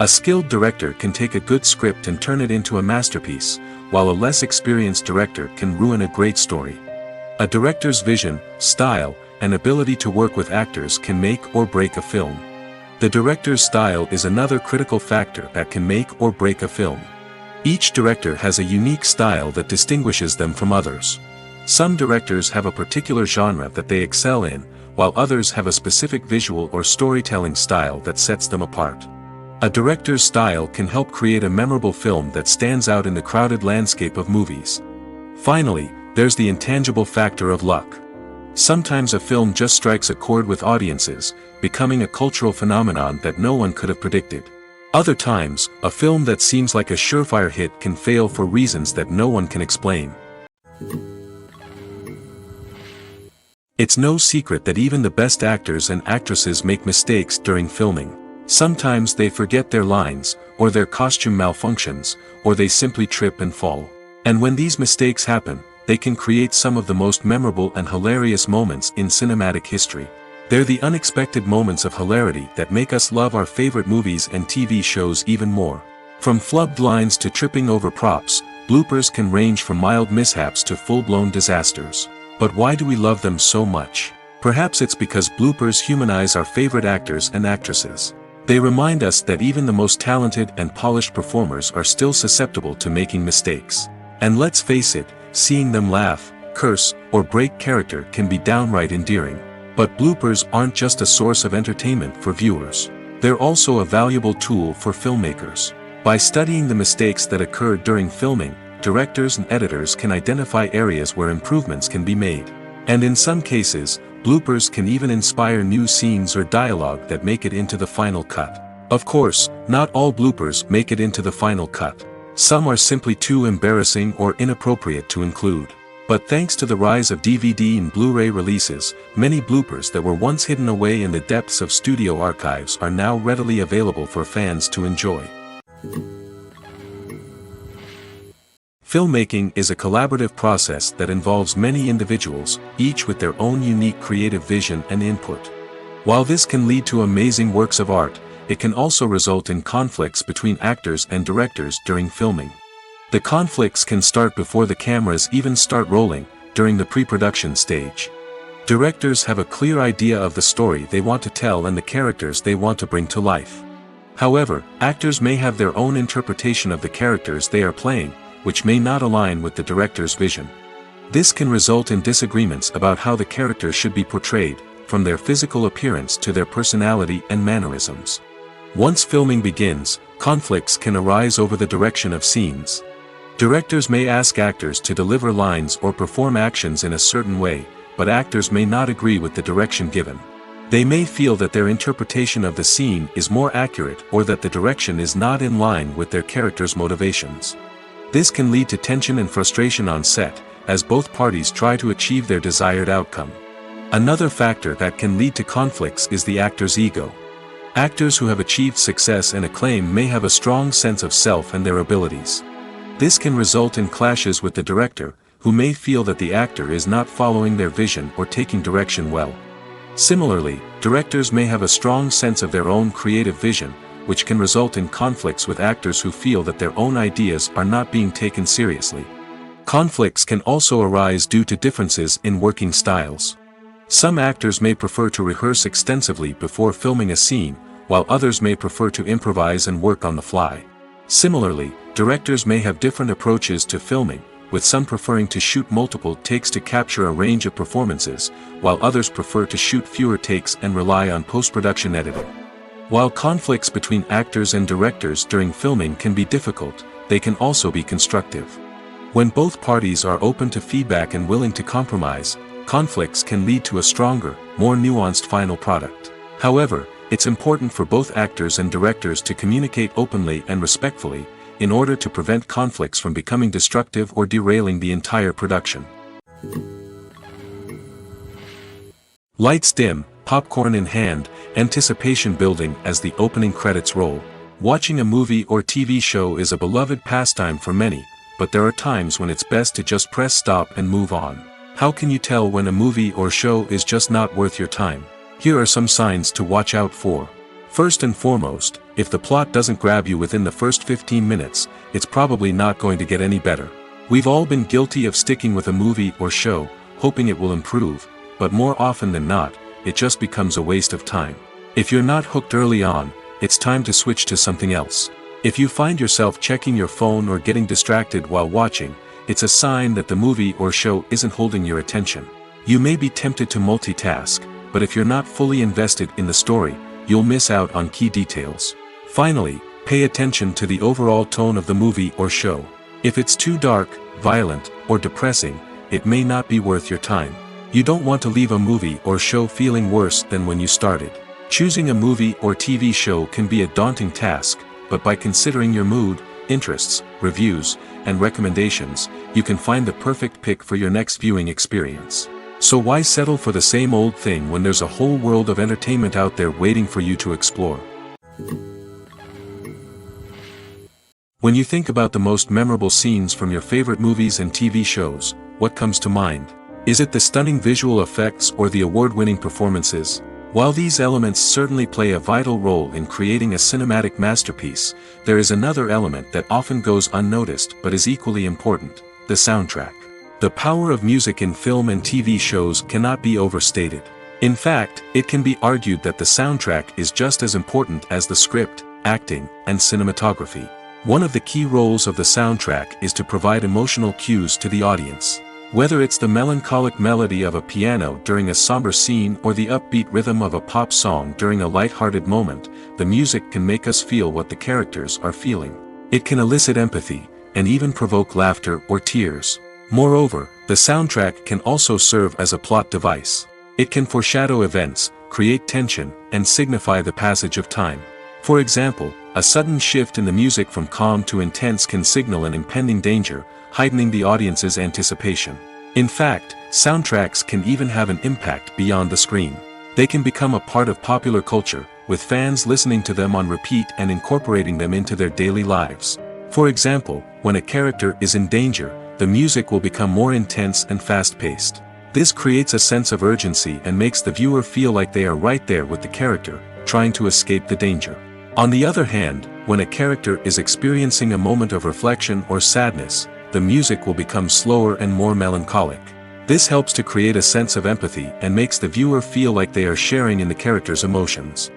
A skilled director can take a good script and turn it into a masterpiece, while a less experienced director can ruin a great story. A director's vision, style, and ability to work with actors can make or break a film. The director's style is another critical factor that can make or break a film. Each director has a unique style that distinguishes them from others. Some directors have a particular genre that they excel in, while others have a specific visual or storytelling style that sets them apart. A director's style can help create a memorable film that stands out in the crowded landscape of movies. Finally, there's the intangible factor of luck. Sometimes a film just strikes a chord with audiences, becoming a cultural phenomenon that no one could have predicted. Other times, a film that seems like a surefire hit can fail for reasons that no one can explain. It's no secret that even the best actors and actresses make mistakes during filming. Sometimes they forget their lines, or their costume malfunctions, or they simply trip and fall. And when these mistakes happen, they can create some of the most memorable and hilarious moments in cinematic history. They're the unexpected moments of hilarity that make us love our favorite movies and TV shows even more. From flubbed lines to tripping over props, bloopers can range from mild mishaps to full-blown disasters. But why do we love them so much? Perhaps it's because bloopers humanize our favorite actors and actresses. They remind us that even the most talented and polished performers are still susceptible to making mistakes. And let's face it, seeing them laugh, curse, or break character can be downright endearing. But bloopers aren't just a source of entertainment for viewers. They're also a valuable tool for filmmakers. By studying the mistakes that occurred during filming, directors and editors can identify areas where improvements can be made. And in some cases, bloopers can even inspire new scenes or dialogue that make it into the final cut. Of course, not all bloopers make it into the final cut. Some are simply too embarrassing or inappropriate to include. But thanks to the rise of DVD and Blu-ray releases, many bloopers that were once hidden away in the depths of studio archives are now readily available for fans to enjoy. Filmmaking is a collaborative process that involves many individuals, each with their own unique creative vision and input. While this can lead to amazing works of art, it can also result in conflicts between actors and directors during filming. The conflicts can start before the cameras even start rolling, during the pre-production stage. Directors have a clear idea of the story they want to tell and the characters they want to bring to life. However, actors may have their own interpretation of the characters they are playing, which may not align with the director's vision. This can result in disagreements about how the characters should be portrayed, from their physical appearance to their personality and mannerisms. Once filming begins, conflicts can arise over the direction of scenes. Directors may ask actors to deliver lines or perform actions in a certain way, but actors may not agree with the direction given. They may feel that their interpretation of the scene is more accurate or that the direction is not in line with their character's motivations. This can lead to tension and frustration on set, as both parties try to achieve their desired outcome. Another factor that can lead to conflicts is the actor's ego. Actors who have achieved success and acclaim may have a strong sense of self and their abilities. This can result in clashes with the director, who may feel that the actor is not following their vision or taking direction well. Similarly, directors may have a strong sense of their own creative vision, which can result in conflicts with actors who feel that their own ideas are not being taken seriously. Conflicts can also arise due to differences in working styles. Some actors may prefer to rehearse extensively before filming a scene, while others may prefer to improvise and work on the fly. Similarly, directors may have different approaches to filming, with some preferring to shoot multiple takes to capture a range of performances, while others prefer to shoot fewer takes and rely on post-production editing. While conflicts between actors and directors during filming can be difficult, they can also be constructive. When both parties are open to feedback and willing to compromise, conflicts can lead to a stronger, more nuanced final product. However, it's important for both actors and directors to communicate openly and respectfully, in order to prevent conflicts from becoming destructive or derailing the entire production. Lights dim, popcorn in hand, anticipation building as the opening credits roll. Watching a movie or TV show is a beloved pastime for many, but there are times when it's best to just press stop and move on. How can you tell when a movie or show is just not worth your time? Here are some signs to watch out for. First and foremost, if the plot doesn't grab you within the first 15 minutes, it's probably not going to get any better. We've all been guilty of sticking with a movie or show, hoping it will improve, but more often than not, it just becomes a waste of time. If you're not hooked early on, it's time to switch to something else. If you find yourself checking your phone or getting distracted while watching, it's a sign that the movie or show isn't holding your attention. You may be tempted to multitask, but if you're not fully invested in the story, you'll miss out on key details. Finally, pay attention to the overall tone of the movie or show. If it's too dark, violent, or depressing, it may not be worth your time. You don't want to leave a movie or show feeling worse than when you started. Choosing a movie or TV show can be a daunting task, but by considering your mood, interests, reviews, and recommendations, you can find the perfect pick for your next viewing experience. So why settle for the same old thing when there's a whole world of entertainment out there waiting for you to explore? When you think about the most memorable scenes from your favorite movies and TV shows, what comes to mind? Is it the stunning visual effects or the award-winning performances? While these elements certainly play a vital role in creating a cinematic masterpiece, there is another element that often goes unnoticed but is equally important: the soundtrack. The power of music in film and TV shows cannot be overstated. In fact, it can be argued that the soundtrack is just as important as the script, acting, and cinematography. One of the key roles of the soundtrack is to provide emotional cues to the audience. Whether it's the melancholic melody of a piano during a somber scene or the upbeat rhythm of a pop song during a light-hearted moment, the music can make us feel what the characters are feeling. It can elicit empathy, and even provoke laughter or tears. Moreover, the soundtrack can also serve as a plot device. It can foreshadow events, create tension, and signify the passage of time. For example, a sudden shift in the music from calm to intense can signal an impending danger, heightening the audience's anticipation. In fact, soundtracks can even have an impact beyond the screen. They can become a part of popular culture, with fans listening to them on repeat and incorporating them into their daily lives. For example, when a character is in danger, the music will become more intense and fast-paced. This creates a sense of urgency and makes the viewer feel like they are right there with the character, trying to escape the danger. On the other hand, when a character is experiencing a moment of reflection or sadness, the music will become slower and more melancholic. This helps to create a sense of empathy and makes the viewer feel like they are sharing in the character's emotions.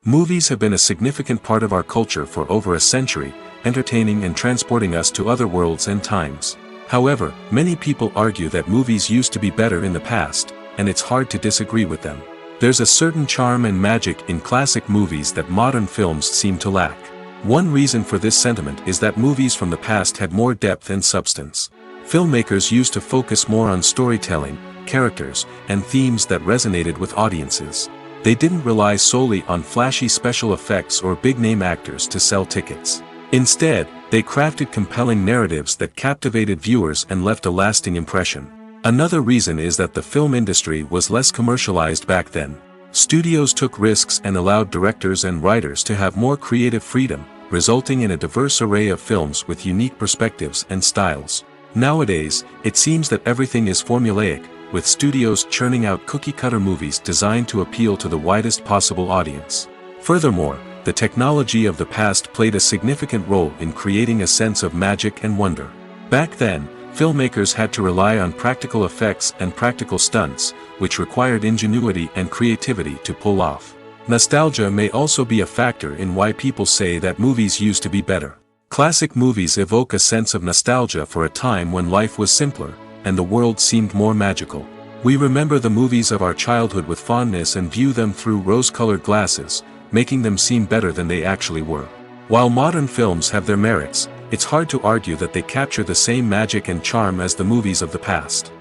Movies have been a significant part of our culture for over a century, entertaining and transporting us to other worlds and times. However, many people argue that movies used to be better in the past, and it's hard to disagree with them. There's a certain charm and magic in classic movies that modern films seem to lack. One reason for this sentiment is that movies from the past had more depth and substance. Filmmakers used to focus more on storytelling, characters, and themes that resonated with audiences. They didn't rely solely on flashy special effects or big-name actors to sell tickets. Instead, they crafted compelling narratives that captivated viewers and left a lasting impression. Another reason is that the film industry was less commercialized back then. Studios took risks and allowed directors and writers to have more creative freedom, resulting in a diverse array of films with unique perspectives and styles. Nowadays, it seems that everything is formulaic, with studios churning out cookie-cutter movies designed to appeal to the widest possible audience. Furthermore, the technology of the past played a significant role in creating a sense of magic and wonder. Back then, filmmakers had to rely on practical effects and practical stunts, which required ingenuity and creativity to pull off. Nostalgia may also be a factor in why people say that movies used to be better. Classic movies evoke a sense of nostalgia for a time when life was simpler, and the world seemed more magical. We remember the movies of our childhood with fondness and view them through rose-colored glasses, making them seem better than they actually were. While modern films have their merits, it's hard to argue that they capture the same magic and charm as the movies of the past.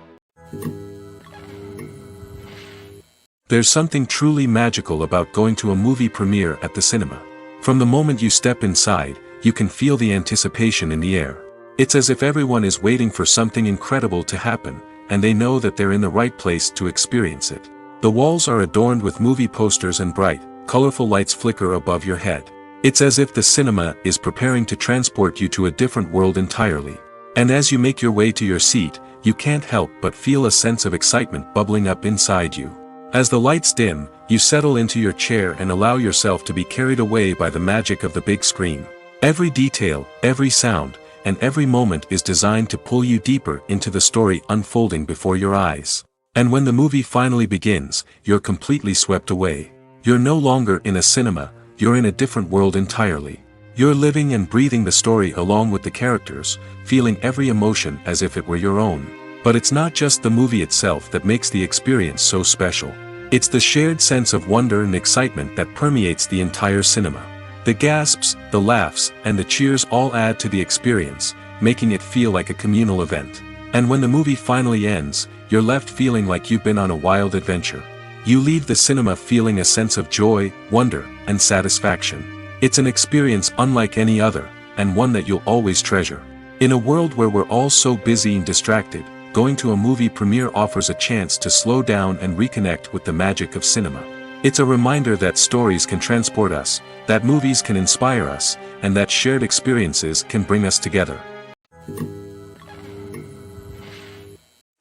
There's something truly magical about going to a movie premiere at the cinema. From the moment you step inside, you can feel the anticipation in the air. It's as if everyone is waiting for something incredible to happen, and they know that they're in the right place to experience it. The walls are adorned with movie posters and bright, colorful lights flicker above your head. It's as if the cinema is preparing to transport you to a different world entirely. And as you make your way to your seat, you can't help but feel a sense of excitement bubbling up inside you. As the lights dim, you settle into your chair and allow yourself to be carried away by the magic of the big screen. Every detail, every sound, and every moment is designed to pull you deeper into the story unfolding before your eyes. And when the movie finally begins, you're completely swept away. You're no longer in a cinema, you're in a different world entirely. You're living and breathing the story along with the characters, feeling every emotion as if it were your own. But it's not just the movie itself that makes the experience so special. It's the shared sense of wonder and excitement that permeates the entire cinema. The gasps, the laughs, and the cheers all add to the experience, making it feel like a communal event. And when the movie finally ends, you're left feeling like you've been on a wild adventure. You leave the cinema feeling a sense of joy, wonder, and satisfaction. It's an experience unlike any other, and one that you'll always treasure. In a world where we're all so busy and distracted, going to a movie premiere offers a chance to slow down and reconnect with the magic of cinema. It's a reminder that stories can transport us, that movies can inspire us, and that shared experiences can bring us together.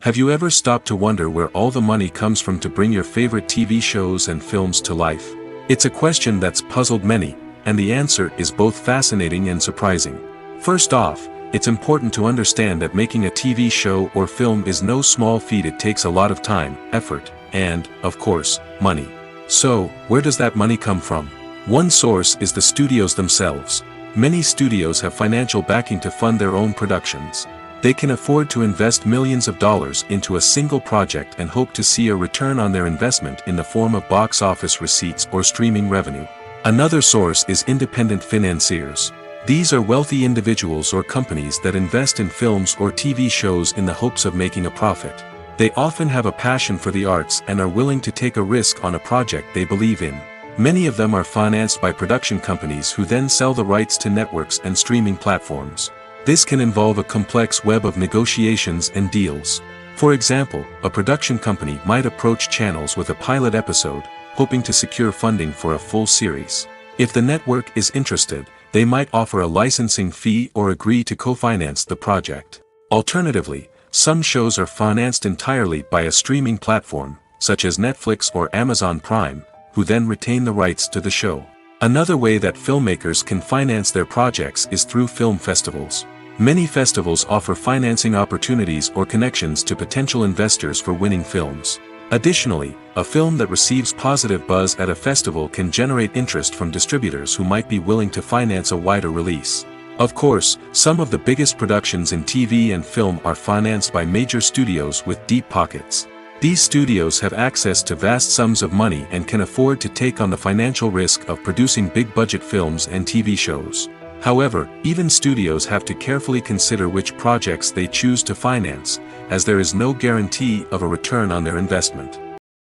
Have you ever stopped to wonder where all the money comes from to bring your favorite TV shows and films to life? It's a question that's puzzled many, and the answer is both fascinating and surprising. First off, it's important to understand that making a TV show or film is no small feat. It takes a lot of time, effort, and, of course, money. So, where does that money come from? One source is the studios themselves. Many studios have financial backing to fund their own productions. They can afford to invest millions of dollars into a single project and hope to see a return on their investment in the form of box office receipts or streaming revenue. Another source is independent financiers. These are wealthy individuals or companies that invest in films or TV shows in the hopes of making a profit. They often have a passion for the arts and are willing to take a risk on a project they believe in. Many of them are financed by production companies who then sell the rights to networks and streaming platforms. This can involve a complex web of negotiations and deals. For example, a production company might approach channels with a pilot episode, hoping to secure funding for a full series. If the network is interested, they might offer a licensing fee or agree to co-finance the project. Alternatively, some shows are financed entirely by a streaming platform, such as Netflix or Amazon Prime, who then retain the rights to the show. Another way that filmmakers can finance their projects is through film festivals. Many festivals offer financing opportunities or connections to potential investors for winning films. Additionally, a film that receives positive buzz at a festival can generate interest from distributors who might be willing to finance a wider release. Of course, some of the biggest productions in TV and film are financed by major studios with deep pockets. These studios have access to vast sums of money and can afford to take on the financial risk of producing big-budget films and TV shows. However, even studios have to carefully consider which projects they choose to finance, as there is no guarantee of a return on their investment.